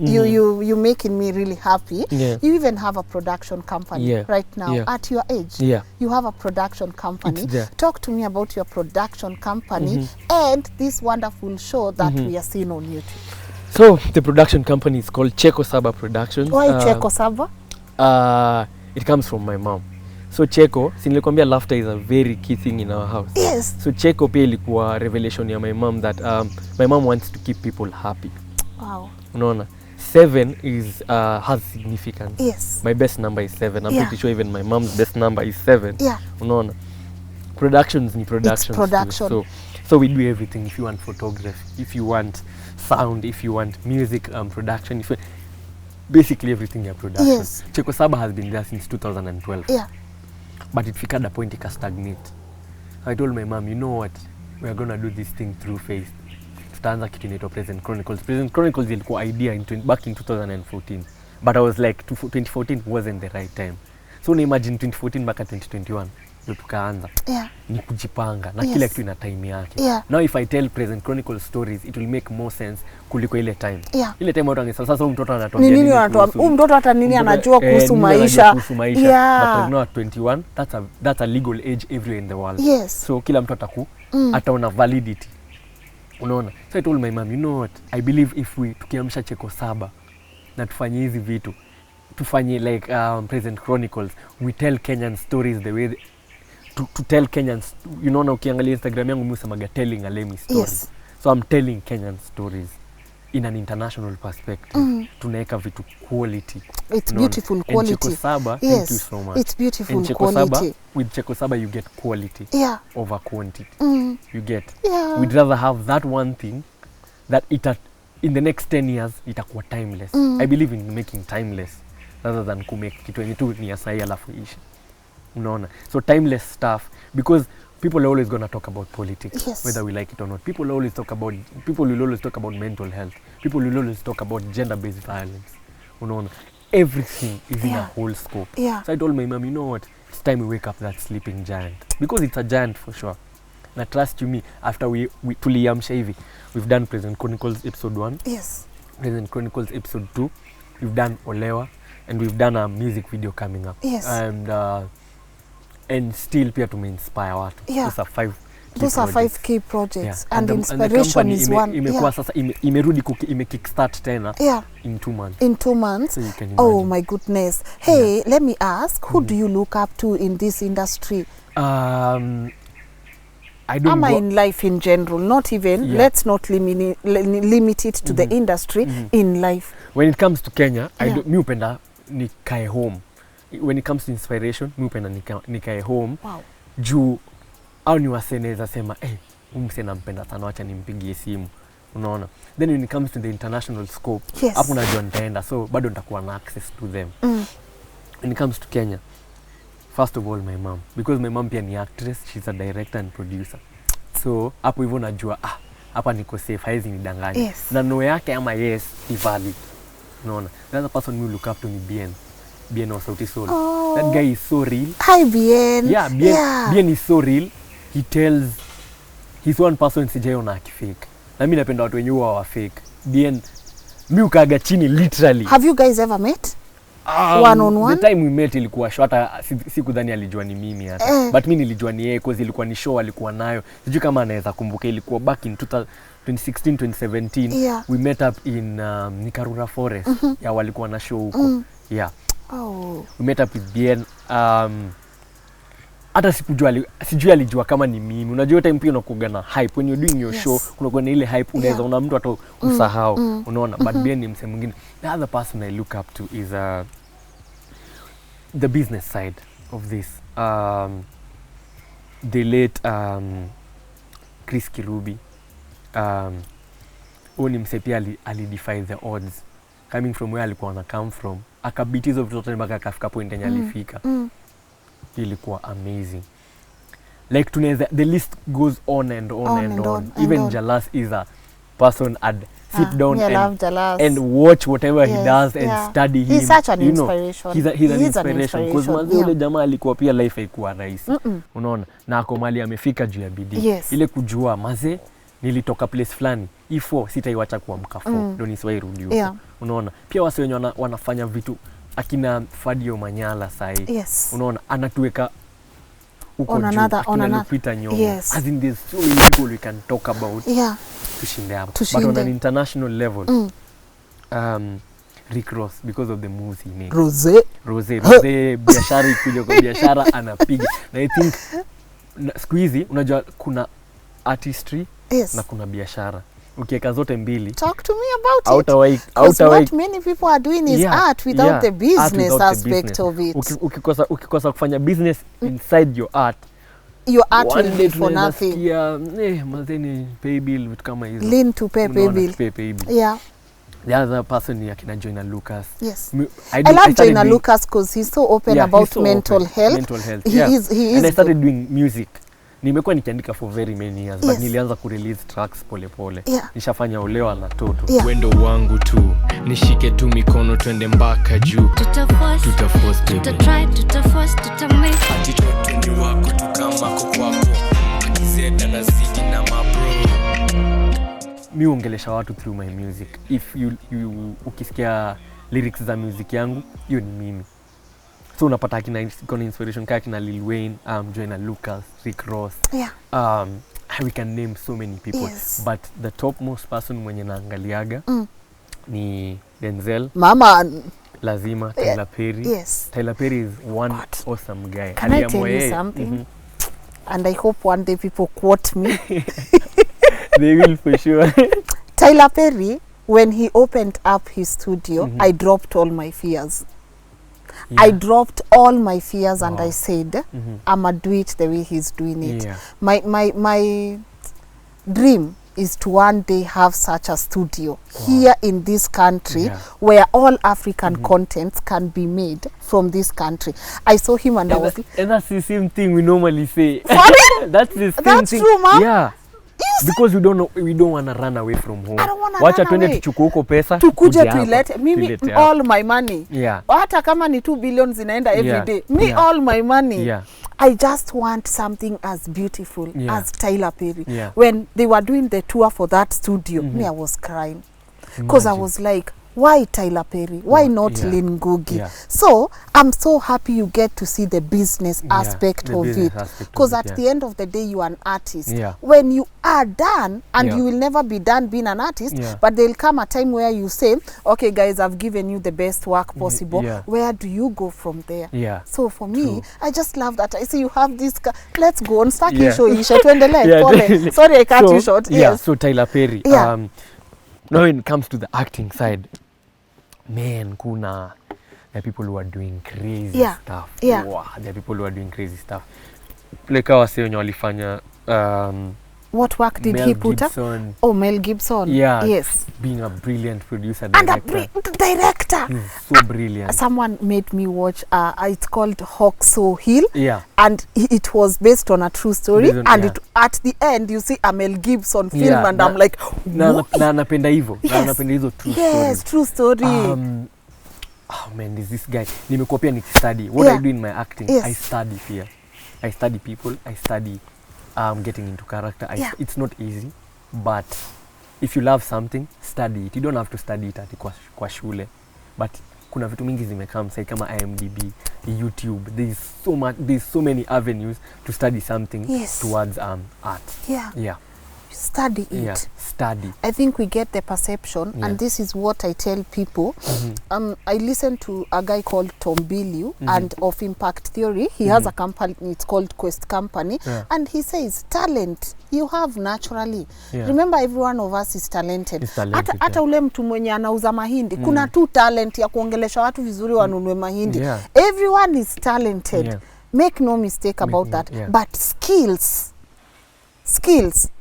Speaker 1: you making me really happy. You even have a production company right now at your age. You have a production company. Talk to me about your production company and this wonderful show that we are seeing on YouTube.
Speaker 2: So the production company is called Cheko Saba Productions.
Speaker 1: Why Cheko Saba?
Speaker 2: It comes from my mom. So Cheko, nilikwambia laughter is a very key thing in our house.
Speaker 1: Yes.
Speaker 2: So Cheko pia ilikuwa revelation ya my mom that my mom wants to keep people happy.
Speaker 1: Wow.
Speaker 2: Unaona? 7 is has significance.
Speaker 1: Yes.
Speaker 2: My best number is 7. I'm pretty sure even my mom's best number is 7.
Speaker 1: Yeah.
Speaker 2: Unaona? Productions ni productions.
Speaker 1: It's production.
Speaker 2: So we do everything. If you want photography, if you want sound, if you want music production, if you, basically everything your production.
Speaker 1: Yes.
Speaker 2: Cheko Saba has been there since 2012.
Speaker 1: Yeah.
Speaker 2: But it fikada a point it stagnate. I told my mom, you know what? We are going to do this thing through faith. Tutaanza kitu inaitwa Present Chronicles. Present Chronicles ilikuwa idea back in 2014. But I was like 2014 wasn't the right time. So na imagine 2014 mpaka 2021 ndio tukaanza. Ni kujipanga na kila kitu ina time yake. Now if I tell Present Chronicles stories, it will make more sense kuliko ile time. Ile time watu wangesema sasa mtoto anatuambia
Speaker 1: nini anatuambia mtoto hata nini anajua kuhusu maisha.
Speaker 2: But now at 21 that's a legal age everywhere in the world. So kila mtu ataona validity. Unaona? So I told my mom, you know what? I believe if we tukiamsha Cheko Saba na tufanye hizi vitu, tufanye like Present Chronicles, we tell Kenyan stories the way to tell Kenyans. You know, na ukiangalia Instagram yangu mimi usemaga telling a Lemi story. So I'm telling Kenyan stories in an international perspective. Tunaweka vitu quality.
Speaker 1: It's beautiful quality.
Speaker 2: And Cheko Saba, thank you so much.
Speaker 1: It's beautiful
Speaker 2: and Cheko
Speaker 1: quality.
Speaker 2: Saba, with Cheko Saba you get quality over quantity. You get. We'd rather have that one thing that in the next 10 years itakuwa timeless. I believe in making timeless rather than kumake kitu yenye tu ni ya sahi alafu ishi. Unaona? So timeless stuff, because people are always going to talk about politics, whether we like it or not. People will always talk about mental health. People will always talk about gender-based violence. Unaona? Everything is in a whole scope. So I told my mom, you know what? It's time we wake up that sleeping giant, because it's a giant for sure. Na trust you me, after we tuliamsha hivi, we've done Present Chronicles episode 1. Present Chronicles episode 2. We've done Olewa, and we've done a music video coming up. And still pia inspire watu. Those are 5 key projects. And inspiration is one. Imekuwa sasa imerudi kickstart tena in 2 months.
Speaker 1: In 2 months.
Speaker 2: So you can imagine.
Speaker 1: Oh my goodness. Hey, let me ask, who do you look up to in this industry?
Speaker 2: I don't
Speaker 1: in life in general, not even, let's not limit it to the industry, in life.
Speaker 2: When it comes to Kenya, mi upenda nikae home when it comes to inspiration mi upenda nikae home.
Speaker 1: Wow.
Speaker 2: Juu au ni waseneza sema mse nampenda sana wacha nimpigie simu, unaona. Then when it comes to the international scope, hapo najua nitaenda, so bado nitakuwa na access to them. When it comes to Kenya, first of all my mom, because my mom pia ni actress, she's a director and producer, so hapo hivyo najua hapa niko safe, haizi nidanganya. Na no yake ama yes ivalid, unaona. The other person we look up to ni Bien wa Sauti Sol. That guy is so real.
Speaker 1: Hi Bien.
Speaker 2: Yeah, Bien is so real. He tells, he's one person sijaona akifake. Na mimi napenda watu wenye huwa wa fake. Bien mi ukaga chini literally.
Speaker 1: Have you guys ever met? One on one?
Speaker 2: The time we met ilikuwa show, hata sikudhani alijua ni mimi hata. But mimi nilijua ni yeye cause ilikuwa ni show alikuwa nayo. Sijui kama anaweza kumbuka, ilikuwa back in 2016 2017. We met up in Nikarura Forest. Ya walikuwa na show huko. Yeah. We met up with Bien. Hata sijui alijua kama ni mimi. Unajua time pia unakuga na hype when you're doing your show, kunakuwa na ile hype, unaweza una mtu hata usahau, unaona. But Bien ni mse mwingine. The other person I look up to is the business side of this. The late Chris Kirubi. Ni mse pia alidefy the odds coming from where alikuwa na come from, akabiti hizo vitu zote mpaka akafika point yenye alifika. Ilikuwa amazing. Like tunaweza, the list goes on and on. Even Jalas is a person I'd sit down and watch whatever he does and study him.
Speaker 1: He's such an inspiration.
Speaker 2: He's an inspiration because ule jamaa alikuwa pia life haikuwa rahisi. Unaona, na ako mali amefika juu ya bidii. Ile kujua maze nilitoka place fulani ifo sitaiwacha kuamka fo ndio nisiwahi rudi huko. Unaona, pia wase wenye wanafanya vitu akina Fadio Manyala sahi. Unaona, anatuweka uko juu akina Lupita Nyong'o. As in there's so many people we can talk about. Tushinde hapo. But on an international level, Rick Ross, because of the moves he made. Rose biashara ikuja kwa biashara anapiga. Na I think siku hizi unajua kuna artistry na kuna biashara. Ukiweka zote mbili.
Speaker 1: Talk to me about it. Because what many people are doing is art without the business aspect of it.
Speaker 2: Ukikosa kufanya business inside your art
Speaker 1: will be for nothing.
Speaker 2: Mazeni pay bill vitu kama hizo.
Speaker 1: Lean to pay bill. Yeah.
Speaker 2: The other person ni akina Joyner Lucas.
Speaker 1: I love Joyner Lucas because he's so open about mental health. He is.
Speaker 2: And I started doing music. Nimekuwa nikiandika for very many years, but nilianza kurelease tracks pole pole. Nishafanya Olewa na Toto. Wendo wangu tu, nishike tu mikono twende mpaka juu. Tutaforce, tutatry, tutamake. Attitude ni wako tu kama kwako. Akizeda na zidi na mabro. Mi ongelesha watu through my music. If you ukisikia lyrics za music yangu, hiyo ni mimi. So unapata akina inspiration kaya kina Lil Wayne, Joyner Lucas, Rick Ross. We can name so many people. But the topmost person mwenye naangaliaga ni Denzel.
Speaker 1: Mama.
Speaker 2: Lazima, Tyler Perry. Tyler Perry is one awesome guy.
Speaker 1: Can I tell you something? And I hope one day people quote me.
Speaker 2: They will for sure.
Speaker 1: Tyler Perry, when he opened up his studio, I dropped all my fears. I dropped all my fears and I said, I'ma do it the way he's doing it. My dream is to one day have such a studio here in this country where all African contents can be made from this country. I saw him and I was...
Speaker 2: And that's the same thing we normally say.
Speaker 1: That's the same thing. True, Mom.
Speaker 2: Yeah. Because we don't want to run away from home.
Speaker 1: I don't want to
Speaker 2: Wacha twende tuchukue huko pesa.
Speaker 1: Tukuje tuilete. Mimi all my money. Hata kama ni 2 billion zinaenda every day. Me all my money. I just want something as beautiful as Tyler Perry. When they were doing the tour for that studio, me I was crying. Because I was like, why Tyler Perry? Why not Lynn Ngugi? So I'm so happy you get to see the business aspect of it. Because at the end of the day, you are an artist. When you are done, and you will never be done being an artist, but there'll come a time where you say, okay guys, I've given you the best work possible. Where do you go from there? So for me, I just love that. I say you have this, let's go on, start show. Sorry, I cut you short.
Speaker 2: So Tyler Perry. Now when it comes to the acting side, man, There are people who are doing crazy stuff. Wow, there are people who are doing crazy stuff. Like our wenye walifanya
Speaker 1: what work did he put up? Oh, Mel Gibson.
Speaker 2: Yeah.
Speaker 1: Yes.
Speaker 2: Being a brilliant producer, director.
Speaker 1: And a director.
Speaker 2: He's so brilliant.
Speaker 1: Someone made me watch, it's called Hawksaw Hill.
Speaker 2: Yeah.
Speaker 1: And it was based on a true story. And at the end, you see a Mel Gibson film and I'm like, what?
Speaker 2: Napenda hivyo. Napenda hizo true story.
Speaker 1: Yes, true story.
Speaker 2: Oh man, there's this guy. Nimekopia nikistudy. What I do in my acting, I study here. I study people. I study getting into character. It's not easy, but if you love something, study it. You don't have to study it ati kwa shule. But kuna vitu mingi zimekam sai kama IMDb, YouTube. There's so many avenues to study something towards art. Yeah.
Speaker 1: Study it.
Speaker 2: Yeah, study.
Speaker 1: I think we get the perception, and this is what I tell people. I listened to a guy called Tom Bilyeu and of Impact Theory. He has a company, it's called Quest Company, and he says, talent you have naturally. Remember, every one of us is talented. Hata ule mtu mwenye anauza mahindi, kuna tu talent ya kuongelesha watu vizuri wanunue mahindi. Everyone is talented. Make no mistake about that. But skills,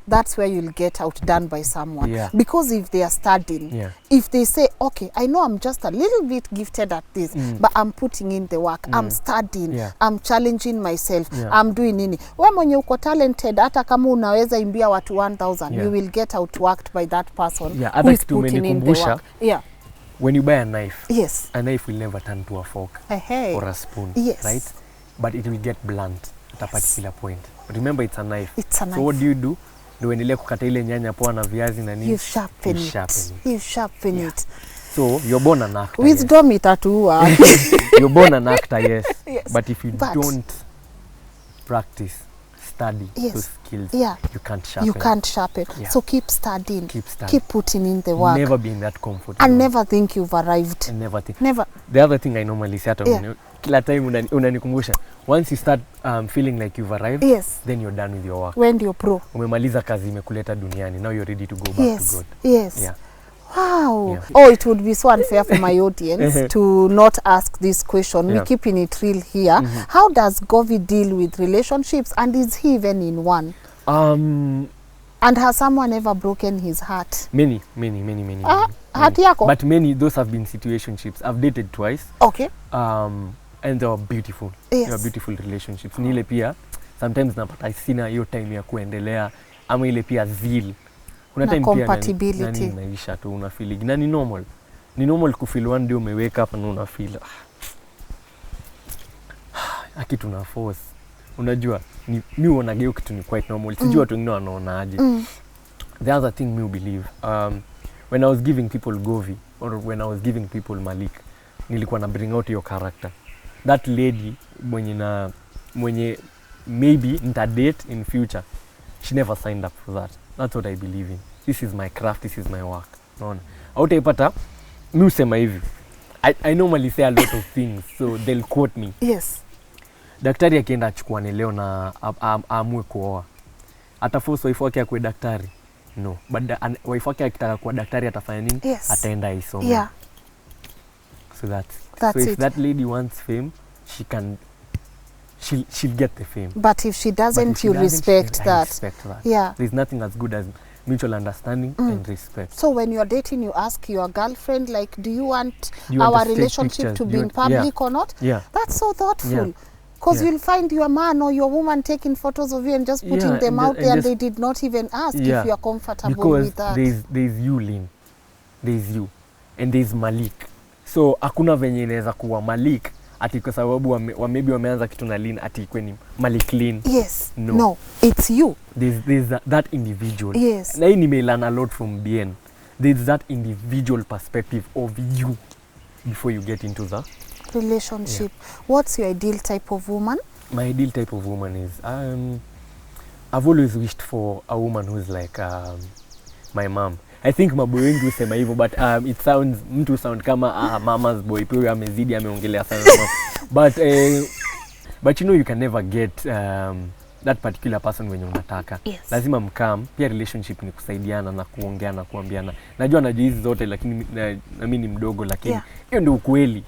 Speaker 1: that's where you'll get outdone by someone. Because if they are studying, if they say, okay, I know I'm just a little bit gifted at this, but I'm putting in the work, I'm studying, I'm challenging myself, I'm doing nini. We mwenye uko talented, hata kama unaweza imbia watu 1,000, you will get outworked by that person who is putting in the work.
Speaker 2: When you buy a knife,
Speaker 1: a
Speaker 2: knife will never turn to a fork or a spoon, right? But it will get blunt at a particular point. Remember, it's a knife. So what do? Ndio uendelee kukata ile nyanya poa na viazi na nini?
Speaker 1: You sharpen it.
Speaker 2: So you're born an actor.
Speaker 1: Wisdom itatuua.
Speaker 2: You're born an actor, yes. But if you don't practice, study those skills, you can't sharpen.
Speaker 1: So keep studying. Keep putting in the work.
Speaker 2: Never be in that comfort.
Speaker 1: And never think you've arrived.
Speaker 2: Never. The other thing I normally say kila time unanikumbusha, once you start feeling like you've arrived, then you're done with your work.
Speaker 1: When you're pro.
Speaker 2: Umemaliza kazi imekuleta duniani. Now you're ready to go back to God.
Speaker 1: Wow. Oh, it would be so unfair for my audience to not ask this question. We're keeping it real here. How does Govi deal with relationships, and is he even in one? And has someone ever broken his heart?
Speaker 2: Many.
Speaker 1: Heart yako?
Speaker 2: But many, those have been situationships. I've dated twice.
Speaker 1: Okay.
Speaker 2: And they were beautiful. They were beautiful relationships. Ni ile pia, sometimes napata sina hiyo time ya kuendelea, ama ile pia zeal. Kuna time
Speaker 1: compatibility.
Speaker 2: Pia nani naisha tu una feeling. Na ni normal. Ni normal kufeel one day umewake up na una feel. Akitu na force. Unajua, mi uonageo kitu ni quite normal. Sijui watu wengine wanaona aje. The other thing me believe, when I was giving people Govi, or when I was giving people Malik, nilikuwa na bring out your character. That lady mwenye maybe nita date in future, she never signed up for that. That's what I believe in. This is my craft, this is my work. Naona. Hautaipata, mi usema hivi. I normally say a lot of things, so they'll quote me. Daktari akienda achukuane leo na aamue kuoa, ataforce wife wake akue daktari? No. But wife wake akitaka kuwa daktari atafanya nini? Ataenda isome. So so if that lady wants fame, she'll get the fame.
Speaker 1: But if she doesn't, you respect that.
Speaker 2: Respect that. There's nothing as good as mutual understanding and respect.
Speaker 1: So when you're dating, you ask your girlfriend, like, do you want our relationship to be in public or not? That's so thoughtful. Because you'll find your man or your woman taking photos of you and just putting them out there, and they did not even ask if you're comfortable with that.
Speaker 2: Because there's you, Lynn. There's you. And there's Malik. So hakuna venye inaweza kuwa Malik ati kwa sababu maybe wameanza kitu na Lynn ati ikwe ni Malik Lynn.
Speaker 1: No, it's you.
Speaker 2: There's that individual. Na hii nimelearn a lot from BN. There's that individual perspective of you before you get into the
Speaker 1: relationship. What's your ideal type of woman?
Speaker 2: My ideal type of woman is I've always wished for a woman who's like my mom. I think maboy wengi husema hivyo, but it sounds mtu sound kama mama's boy, pia amezidi ameongelea sana. But you know, you can never get that particular person when unataka. Lazima mkam, pia relationship ni kusaidiana na kuongea na kuambiana. Najua hizi zote lakini na mimi ni mdogo, lakini hiyo ndio ukweli.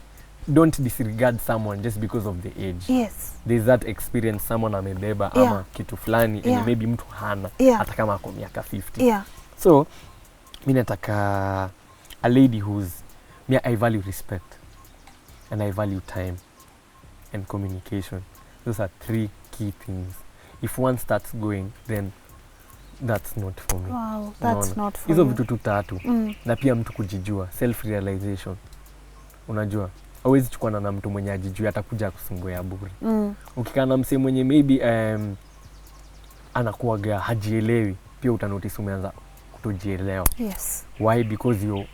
Speaker 2: don't disregard someone just because of the age.
Speaker 1: Yes.
Speaker 2: There's that experience someone amebeba ama kitu fulani and maybe mtu hana hata kama ako miaka 50. So mimi nataka a lady who's I value respect and I value time and communication. Those are 3 key things. If one starts going, then that's not for me.
Speaker 1: Wow, that's not for
Speaker 2: hizo
Speaker 1: me.
Speaker 2: vitu tu 3 na pia mtu kujijua, self realization. Unajua hawezi chukua na mtu mwenye ajijui atakuja kusumbua bure. Ukikaa na msee mwenye maybe anakuaga hajielewi, pia utanotice umeanza kutojielewa.
Speaker 1: Yes.
Speaker 2: Why? Because you're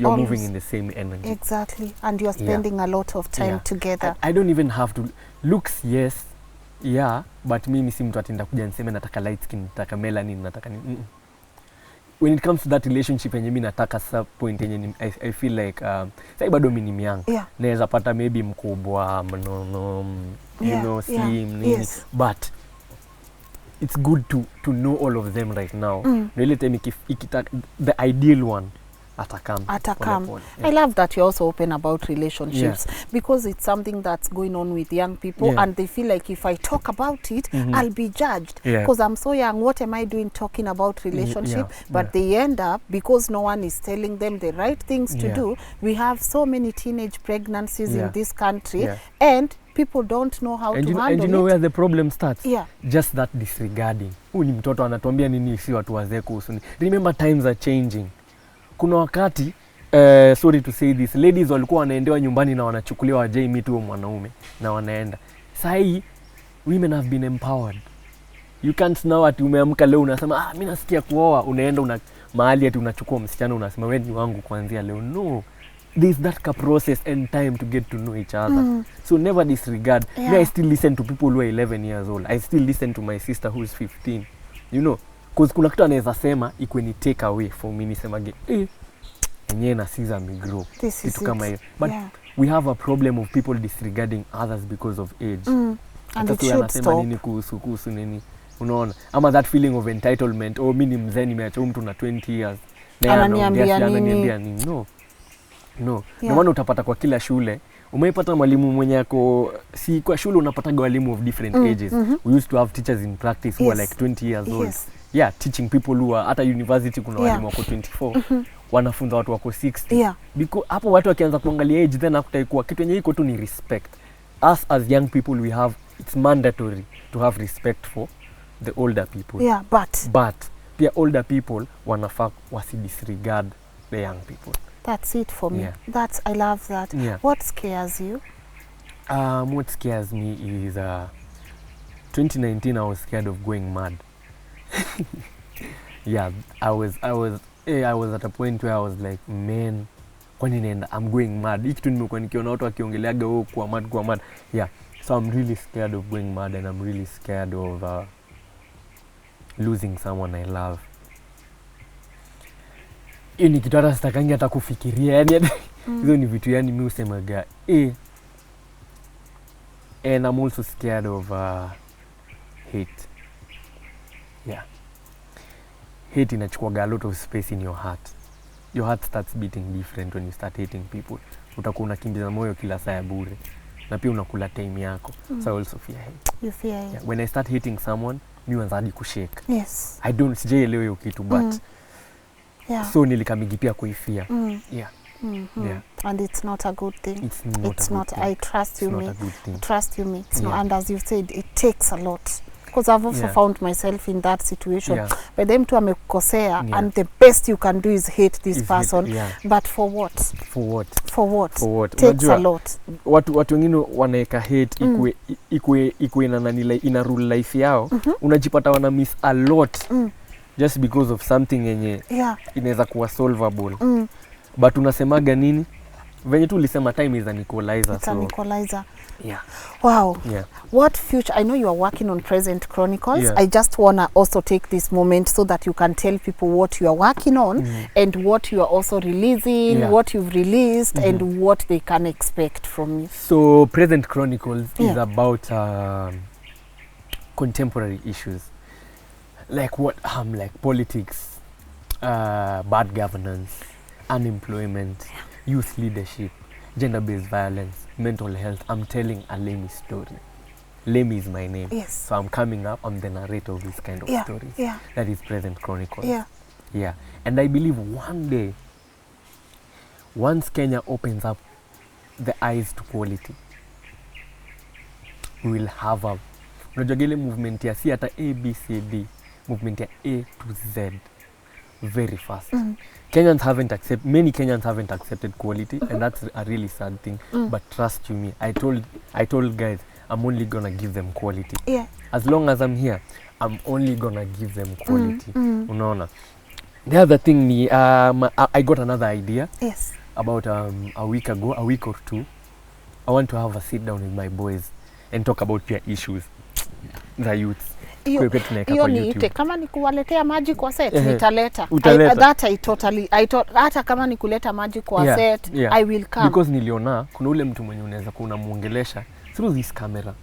Speaker 2: moving in the same energy.
Speaker 1: Exactly. And you're spending a lot of time together.
Speaker 2: I don't even have to looks, yes. Yeah, but mimi si mtu atinda kuja niseme nataka light skin, nataka melanin, nataka nini. When it comes to that relationship yenye mimi nataka sub point yenye I feel like sai bado mimi ni young. Naweza pata maybe mkubwa, mnono, you know, slim, nini. But it's good to know all of them right now. No ile time the ideal one atakam.
Speaker 1: I love that you're also open about relationships because it's something that's going on with young people and they feel like if I talk about it, I'll be judged because I'm so young. What am I doing talking about relationship? But they end up, because no one is telling them the right things to do, we have so many teenage pregnancies in this country and people don't know how to handle it.
Speaker 2: And you know where the problem starts? Just that disregarding. Huyu ni mtoto anatuambia nini si watu wazee kuhusu. Remember, times are changing. Kuna wakati sorry to say this, ladies walikuwa wanaendewa nyumbani na wanachukuliwa wajai meet huyo mwanaume na wanaenda. Sasa women have been empowered. You can't now ati umeamka leo unasema mimi nasikia kuoa, unaenda mahali ati unachukua msichana unasema wewe ni wangu kuanzia leo. No. There's that process and time to get to know each other. So never disregard. Me, I still listen to people who are 11 years old. I still listen to my sister who is 15. You know, because kuna kitu anaweza sema iko ni take away for me nisemage enyewe na siza me grow. Kitu kama hiyo. But we have a problem of people disregarding others because of age.
Speaker 1: And it should stop.
Speaker 2: Nini kuhusu nini. Unaona? Ama that feeling of entitlement. Mimi ni mzee nimeacha mtu na 20 years.
Speaker 1: Ananiambia nini?
Speaker 2: No. Ndio maana utapata kwa kila shule umeipata mwalimu mwenye yako si kwa shule unapata walimu of different ages. We used to have teachers in practice who are like 20 years old. Teaching people who are at a university kuna walimu wako 24. Wanafunza watu wako 60. Because hapo watu wakianza kuangalia age then hakutaikuwa kitu yenye iko tu ni respect. Us as young people it's mandatory to have respect for the older people. But pia older people wanafaa disregard the young people.
Speaker 1: That's it for me. I love that. What scares you?
Speaker 2: What scares me is 2019 I was scared of going mad. I was at a point where I was like, man, kwani nenda I'm going mad. Hiki tu nimekuwa nikiona watu wakiongeleaga kwa mad. So I'm really scared of going mad and I'm really scared of losing someone I love. Ni kitu hata sitakangi hata kufikiria yani hizo ni vitu yani mimi usemaga and I'm also scared of hate. Hate inachukua a lot of space in your heart. Your heart starts beating different when you start hating people. Utakuwa unakimbiza moyo kila saa ya bure na pia unakula time yako. So I also fear hate.
Speaker 1: You fear hate.
Speaker 2: When I start hating someone mimi huanza hadi kushake.
Speaker 1: I
Speaker 2: don't sijaelewa hiyo kitu but so nilikamigi pia kuifia.
Speaker 1: And it's not a good thing.
Speaker 2: It's not.
Speaker 1: I trust you, me. Trust you, me. And as you said, it takes a lot. Because I've also found myself in that situation. But them two amekukosea and the best you can do is hate this person. But for what? For what? Takes a lot.
Speaker 2: Watu wengine wanaeka hate ikue ina rule life yao. Unajipata wana miss a lot. Just because of something yenye inaweza kuwa solvable. But unasemaga nini? Venye tu ulisema time is an equalizer.
Speaker 1: It's an equalizer. Wow. What future? I know you are working on Present Chronicles. I just want to also take this moment so that you can tell people what you are working on and what you are also releasing, what you've released and what they can expect from you.
Speaker 2: So Present Chronicles is about contemporary issues. Like politics, bad governance, unemployment, youth leadership, gender-based violence, mental health, I'm telling a Lemmy story. Lemmy is my name.
Speaker 1: Yes.
Speaker 2: So I'm coming up, I'm the narrator of this kind of stories.
Speaker 1: Yeah.
Speaker 2: That is Present Chronicles.
Speaker 1: Yeah.
Speaker 2: Yeah. And I believe one day, once Kenya opens up the eyes to quality, we will have a unajua movement ya si hata A, B, C, D, movement ya A to Z very fast. Many Kenyans haven't accepted quality, and that's a really sad thing. But trust you me, I told guys, I'm only gonna give them quality.
Speaker 1: Yeah.
Speaker 2: As long as I'm here, I'm only gonna give them quality. Unaona. The other thing I got another idea.
Speaker 1: Yes.
Speaker 2: About a week or two. I want to have a sit down with my boys and talk about their issues, the youth.
Speaker 1: Hiyo niite kama ni kuwaletea maji kwa set nitaleta. Hata kama ni kuleta maji kwa set I will come.
Speaker 2: Because niliona kuna ule mtu mwenye unaweza kuna muongelesha through this camera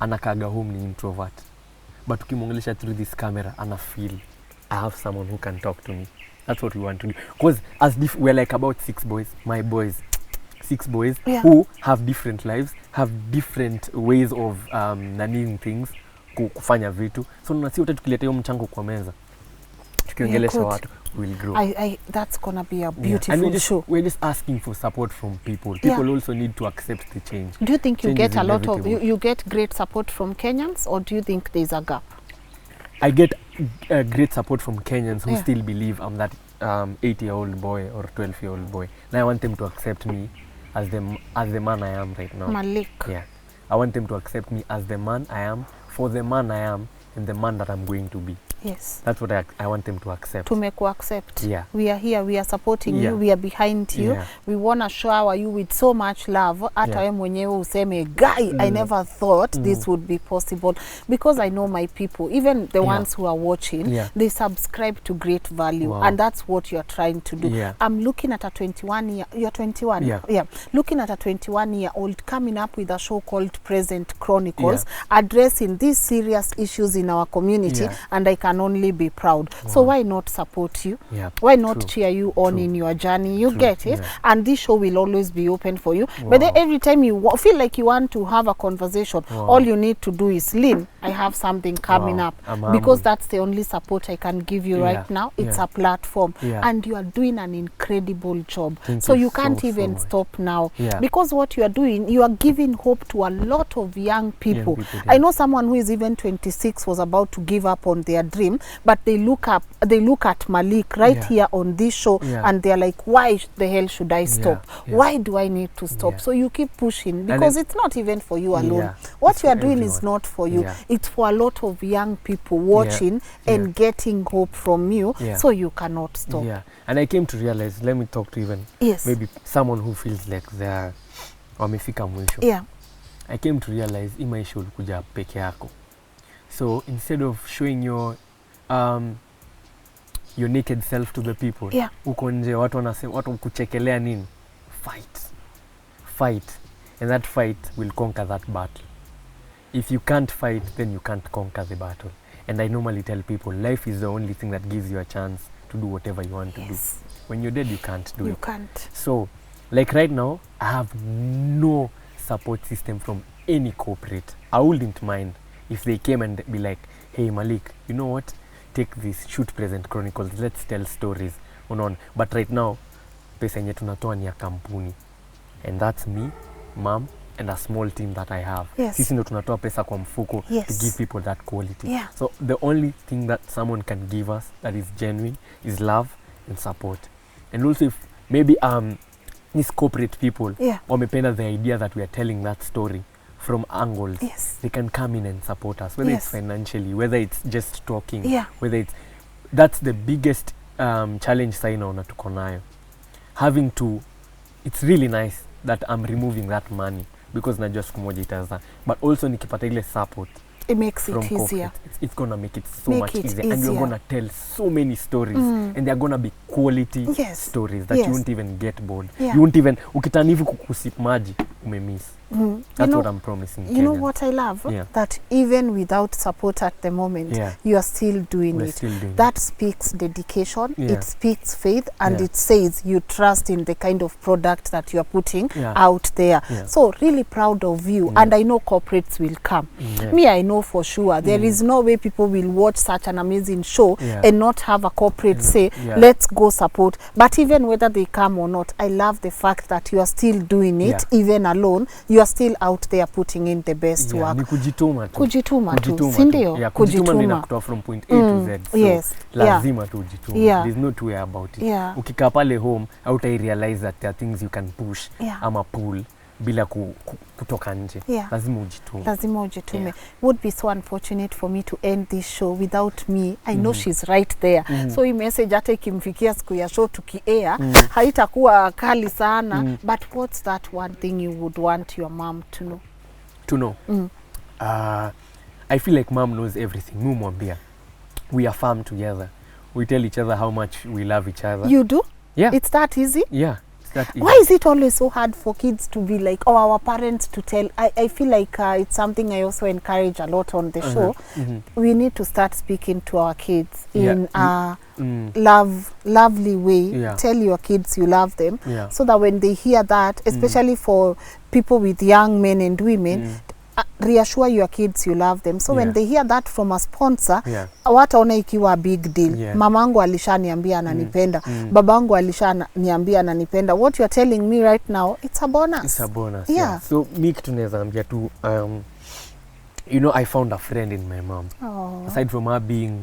Speaker 2: anakaga home ni introvert, but ukimuongelesha through this camera ana feel I have someone who can talk to me. That's what we want to do, because we're like about 6 boys, my boys, 6 boys who have different lives, have different ways of learning things, kufanya vitu. So nasi wote tukileta hiyo mchango kwa meza tukiongelesha watu, will grow.
Speaker 1: That's gonna be a beautiful show.
Speaker 2: We're just asking for support from people. People also need to accept the change.
Speaker 1: Do you think you get a lot of you get great support from Kenyans, or do you think there's a gap?
Speaker 2: I get great support from Kenyans who still believe I'm that 8-year-old boy or 12-year-old boy. And I want them to accept me as the man I am right now.
Speaker 1: Malik.
Speaker 2: Yeah. I want them to accept me as the man I am, for the man I am, and the man that I'm going to be.
Speaker 1: Yes.
Speaker 2: That's what I want them to accept.
Speaker 1: To make you accept.
Speaker 2: Yeah.
Speaker 1: We are here, we are supporting you, we are behind you.
Speaker 2: Yeah.
Speaker 1: We want to shower you with so much love. Hata wewe mwenyewe useme, guy, I never thought this would be possible. Because I know my people, even the ones who are watching, they subscribe to great value.
Speaker 2: Wow.
Speaker 1: And that's what you're trying to do.
Speaker 2: Yeah.
Speaker 1: I'm looking at a 21-year, you're 21? Yeah. Looking at a 21-year-old coming up with a show called Present Chronicles, addressing these serious issues in our community, and I can only be proud. So why not support you? Why not cheer you on in your journey? You get it? And this show will always be open for you. But then every time you feel like you want to have a conversation, all you need to do is, Lynn, I have something coming up. Because that's the only support I can give you right now. It's a platform. And you are doing an incredible job. So you can't even stop now. Because what you are doing, you are giving hope to a lot of young people. I know someone who is even 26 was about to give up on their dream, but they look at Malik right here on this show, and they're like, why the hell should I stop? Why do I need to stop? So you keep pushing, because it's not even for you alone. What you are doing is not for you. It's for a lot of young people watching and getting hope from you, so you cannot stop.
Speaker 2: And I came to realize, let me talk to even maybe someone who feels like they're wamefika mwisho. I came to realize hii maisha ulikuja peke yako. So instead of showing your naked self to the people, uko nje watu wanasema, watu kuchekelea nini, fight, and that fight will conquer that battle. If you can't fight, then you can't conquer the battle. And I normally tell people, life is the only thing that gives you a chance to do whatever you want to do. When you're dead, you can't do it.
Speaker 1: You can't.
Speaker 2: So, like right now, I have no support system from any corporate. I wouldn't mind if they came and be like, hey Malik, you know what, take this, shoot Present Chronicles, let's tell stories. But right now, pesa yenye tunatoa ni ya kampuni, and that's me, mom, and a small team that I have. Sisi ndo tunatoa pesa kwa mfuko to give people that quality. So the only thing that someone can give us that is genuine is love and support. And also, if maybe these corporate people wamependa the idea that we are telling that story from angles, they can come in and support us, whether it's financially, whether it's just talking, whether it's, that's the biggest challenge saina tuko nayo. Having to, it's really nice that I'm removing that money because najua siku moja itaanza, but also nikipata ile support,
Speaker 1: it makes it easier.
Speaker 2: It's gonna make it so much easier, and you're gonna tell so many stories, and they're gonna be quality stories that you won't even get bored. You won't even, ukitanivu kukusip maji umemiss. That's what I'm promising.
Speaker 1: You know what I love?
Speaker 2: Yeah.
Speaker 1: That even without support at the moment, you are still doing it. That speaks dedication, it speaks faith, and it says you trust in the kind of product that you are putting out there. So really proud of you. And I know corporates will come. Me, I know for sure. There is no way people will watch such an amazing show and not have a corporate say, let's go support. But even whether they come or not, I love the fact that you are still doing it, even alone. You are still out there putting in the best work.
Speaker 2: Ni kujituma tu.
Speaker 1: Kujituma tu. Sindio?
Speaker 2: Yeah, kujituma ni nakutoa from point A to Z. So lazima tu ujituma. There's no two way about it. Ukikaa pale home, hautai realize that there are things you can push ama pull bila kutoka nje. Lazima ujitume. Lazima
Speaker 1: ujitume. Would be so unfortunate for me to end this show without me. I know she's right there. So hii message hata ikimfikia siku ya show tuki-air, haitakuwa kali sana. But what's that one thing you would want your mom to know?
Speaker 2: To know? I feel like mom knows everything. Mumwambia. We are farm together. We tell each other how much we love each other.
Speaker 1: You do?
Speaker 2: Yeah.
Speaker 1: It's that easy?
Speaker 2: Yeah.
Speaker 1: Why is it always so hard for kids to be like, oh, our parents to tell? I feel like it's something I also encourage a lot on the show. We need to start speaking to our kids in a lovely way. Tell your kids you love them, so that when they hear that, especially for people with young men and women, reassure your kids you love them. So when they hear that from a sponsor, wataona ikiwa a big deal. Mamangu alishaniambia ananipenda. Babangu alishaniambia ananipenda. What you are telling me right now, it's a bonus.
Speaker 2: It's a bonus. Yeah. So me tunaweza ambia tu you know, I found a friend in my mom. Aside from her being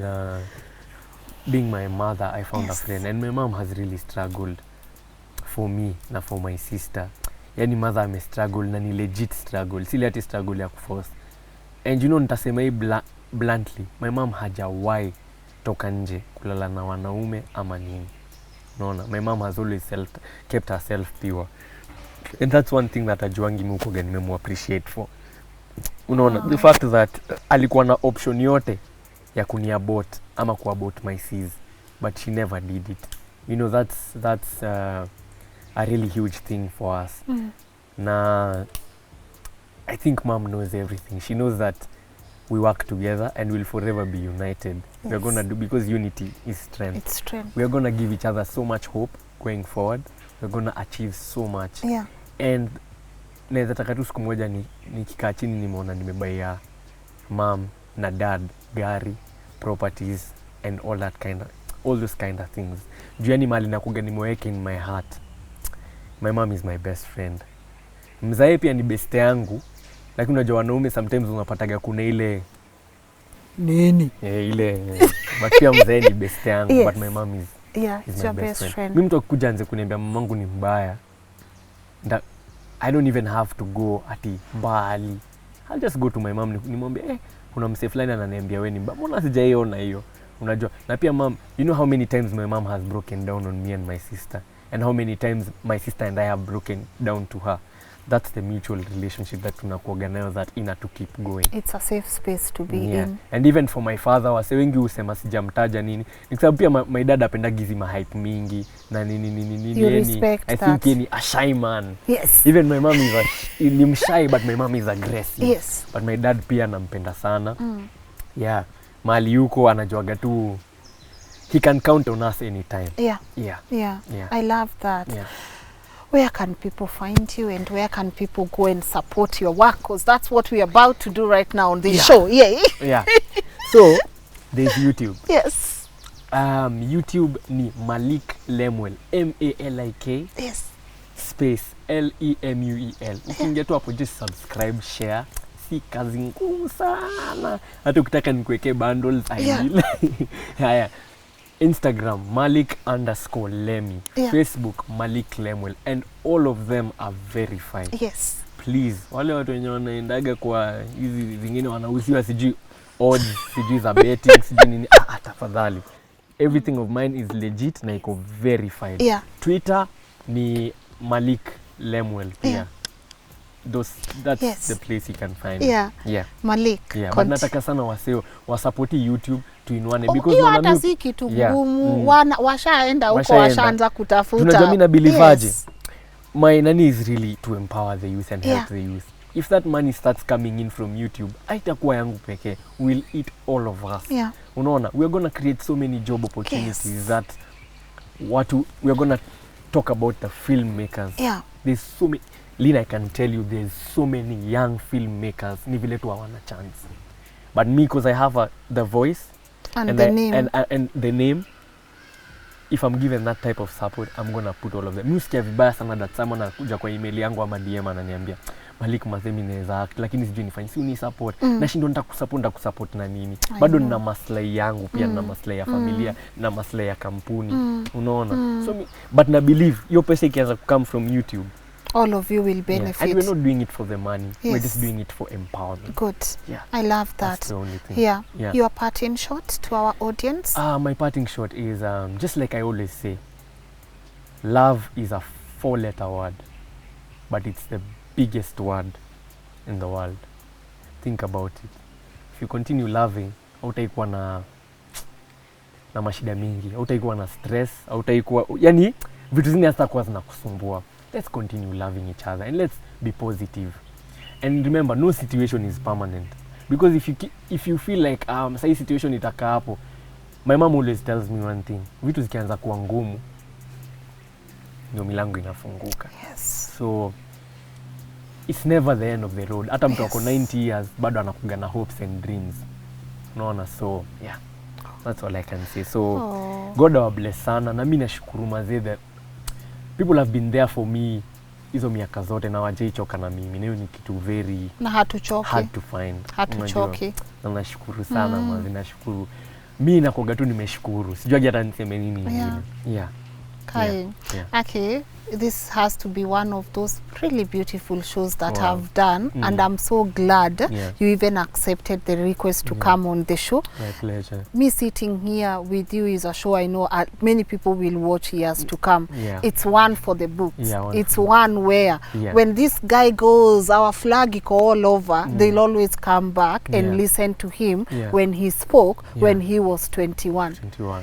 Speaker 2: my mother, I found a friend, and my mom has really struggled for me na for my sister. Yani mother ame struggle na ni legit struggle. Sili ati struggle ya kuforce. And you know, nitasema hii bluntly, my mom hajawahi toka nje kulala na wanaume ama nini. Unaona, my mom has always kept herself pure. And that's one thing that ajuangi muko gani memu appreciate for. Unaona, the fact that alikuwa na option yote ya kuniabort ama kuabort my sis, but she never did it. You know, that's a really huge thing for us. Na I think mom knows everything. She knows that we work together and we'll forever be united. We're going to do, because unity is strength.
Speaker 1: It's strength.
Speaker 2: We're going to give each other so much hope going forward. We're going to achieve so much. And naweza taka tu siku moja nikikaa chini nimeona nimebaia mom na dad gari, properties and all those kind of things. Juani mali nakuga nimeweka in my heart. My mom is my best friend. Mzae pia ni best yangu. Lakini unajua wanaume sometimes unapataga kuna ile nini? But pia mzae ni best yangu, but my mom is my best friend. Mimi mtu akikuja anze kuniambia mamangu ni mbaya, I don't even have to go ati mbali. I'll just go to my mom nimwambie kuna mse fulani ananiambia wewe ni mbaya. Mbona sijaiona hiyo? Unajua. Na pia mom, you know how many times my mom has broken down on me and my sister, and how many times my sister and I have broken down to her. That's the mutual relationship that tunakuaga nayo, that ina to keep going.
Speaker 1: It's a safe space to be in.
Speaker 2: And even for my father, wase wengi usema sijamtaja nini. Nikisababu pia my dad apenda gizi hype mingi na nini.
Speaker 1: You respect
Speaker 2: I think yeni a shy man.
Speaker 1: Yes.
Speaker 2: Even my mom is ni shy, but my mom is aggressive.
Speaker 1: Yes.
Speaker 2: But my dad pia nampenda sana. Yeah. Mali yuko anajuaga tu, he can count on us anytime.
Speaker 1: Yeah. I love that. Where can people find you, and where can people go and support your work? Because that's what we're about to do right now on this show.
Speaker 2: So there's YouTube.
Speaker 1: Yes.
Speaker 2: YouTube ni Malik Lemuel, M-A-L-I-K space L-E-M-U-E-L. Ukiingia tu hapo, just subscribe, share. Si kazi ngumu sana. Hata ukitaka nikuwekee bundles, I will. Instagram Malik_Lemi, Facebook Malik Lemuel, and all of them are verified.
Speaker 1: Yes.
Speaker 2: Please, wale watu wenye wanaendaga kwa hizi zingine wanauziwa sijui odds, sijui za betting, sijui nini, tafadhali. Everything of mine is legit na iko verified. Twitter ni Malik Lemuel pia. That's the place you can find
Speaker 1: Malik.
Speaker 2: But nataka sana waseo wasapoti YouTube tuinuane, because
Speaker 1: hiyo hata si kitu ngumu. Washaenda huko, washaanza kutafuta.
Speaker 2: Tunajua mimi na believe aje. my nani is really to empower the youth and help
Speaker 1: Yeah.
Speaker 2: the youth. If that money starts coming in from YouTube, haitakuwa yangu pekee, we'll eat all of us.
Speaker 1: Yeah.
Speaker 2: Unaona, we're going to create so many job opportunities
Speaker 1: Yes.
Speaker 2: that we're going to talk about the filmmakers.
Speaker 1: Yeah.
Speaker 2: There's so many, Lynn, I can tell you there's so many young filmmakers, ni vile tu hawana chance. But me, because I have the voice
Speaker 1: And the name.
Speaker 2: And the name, if I'm given that type of support, I'm going to put all of them. Mi usikia vibaya sana that someone anakuja kwa email yangu ama DM ananiambia, Malik mazemi naweza act, lakini sijui nifanye, si uni support. Nashindo nitakusupport na nini? Bado nina maslahi yangu, pia nina maslahi ya familia, na maslahi ya kampuni. Unaona? So but na believe, your pesa ikianza come from YouTube,
Speaker 1: all of you will benefit.
Speaker 2: And we're not doing it for the money.
Speaker 1: Yes.
Speaker 2: We're just doing it for empowerment.
Speaker 1: Good.
Speaker 2: Yeah.
Speaker 1: I love that.
Speaker 2: That's the only thing.
Speaker 1: Yeah.
Speaker 2: Yeah.
Speaker 1: Your parting shot to our audience?
Speaker 2: My parting shot is just like I always say, love is a 4-letter word, but it's the biggest word in the world. Think about it. If you continue loving, hautaikuwa na mashida mingi, hautaikuwa na stress, hautaikuwa, yani vitu zingine hazitakuwa zinakusumbua. Let's continue loving each other and let's be positive. And remember, no situation is permanent. Because if you feel like say situation itakaa hapo, my mom always tells me one thing, vitu zikianza kuwa ngumu ndio milango inafunguka.
Speaker 1: Yes.
Speaker 2: So it's never the end of the road. Hata mtu ako 90 years bado anakuga na hopes and dreams. Unaona? So yeah, that's all I can say. So God our bless sana, na mimi nashukuru mazee that people have been there for me hizo miaka zote na wajaichoka na mimi. Hiyo ni kitu very
Speaker 1: na hatuchoki,
Speaker 2: hard to find.
Speaker 1: Hatuchoki.
Speaker 2: Na nashukuru sana mazee, nashukuru. Mimi nakoga tu nimeshukuru. Sijui hata niseme nini nyingine. Yeah.
Speaker 1: Kai.
Speaker 2: Yeah.
Speaker 1: Okay, this has to be one of those really beautiful shows that I've done, and I'm so glad you even accepted the request to come on the show.
Speaker 2: My pleasure.
Speaker 1: Me sitting here with you is a show I know many people will watch years to come. It's one for the books. It's one where when this guy goes, our flag iko all over, they'll always come back and listen to him when he spoke when he was 21.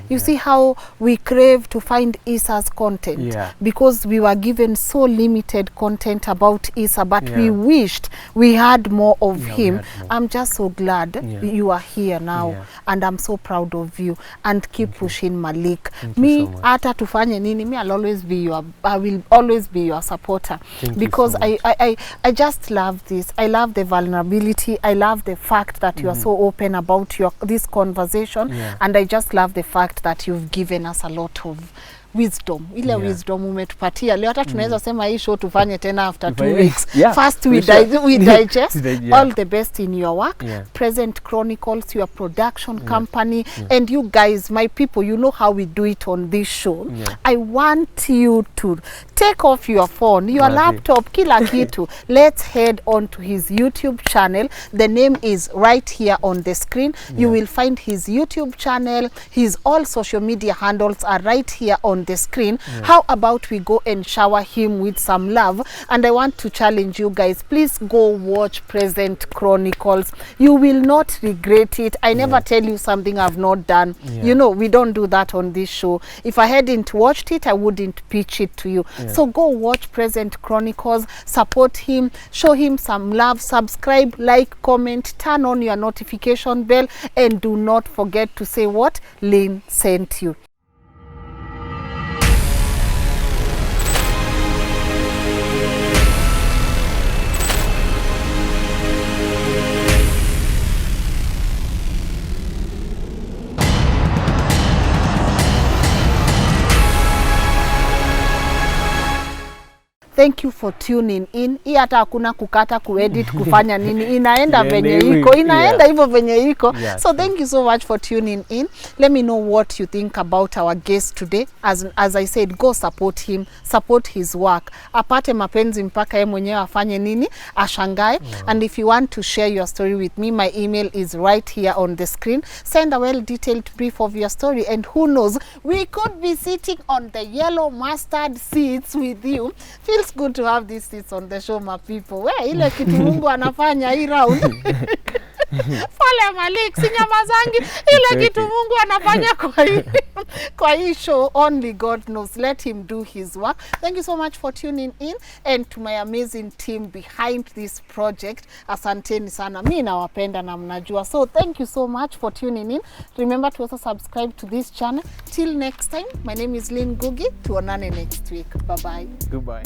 Speaker 1: You see how we crave to find Isa's content because we were given so limited content about Isa, but we wished we had more of him. I'm just so glad you are here now, and I'm so proud of you, and keep pushing Malik. Me hata tufanye nini, me I will always be your supporter. Because I just love this. I love the vulnerability. I love the fact that you are so open about this conversation, and I just love the fact that you've given us a lot of wisdom. Ile wisdom umetupatia leo, hata tunaweza sema hii show tufanye tena after 2 weeks. First we digest. All the best in your work. Present Chronicles, your production company, and you guys, my people, you know how we do it on this show. I want you to take off your phone, your laptop, kila kitu. Let's head on to his YouTube channel. The name is right here on the screen. You will find his YouTube channel. His all social media handles are right here on the screen. How about we go and shower him with some love? And I want to challenge you guys, please go watch Present Chronicles. You will not regret it. I never tell you something I've not done. You know, we don't do that on this show. If I hadn't watched it, I wouldn't pitch it to you. So go watch Present Chronicles, support him, show him some love, subscribe, like, comment, turn on your notification bell, and do not forget to say what Lynn sent you. Thank you for tuning in. Hii hata hakuna kukata, kuedit, kufanya nini. Inaenda venye iko. Inaenda hivyo venye iko. So thank you so much for tuning in. Let me know what you think about our guest today. As I said, go support him, support his work. Apate mapenzi mpaka yeye mwenyewe afanye nini, ashangae. And if you want to share your story with me, my email is right here on the screen. Send a well-detailed brief of your story, and who knows, we could be sitting on the yellow mustard seats with you. Feels good to have these seats on the show, my people. Where ile kitu Mungu anafanya hii round. Pale Malik, sinyamazangi. Ile kitu Mungu anafanya kwa hii show, only God knows. Let him do his work. Thank you so much for tuning in, and to my amazing team behind this project. Asanteni sana. Mimi nawapenda na mnajua. So thank you so much for tuning in. Remember to also subscribe to this channel. Till next time, my name is Lynn Ngugi. Tuonane next week. Bye bye.
Speaker 2: Goodbye.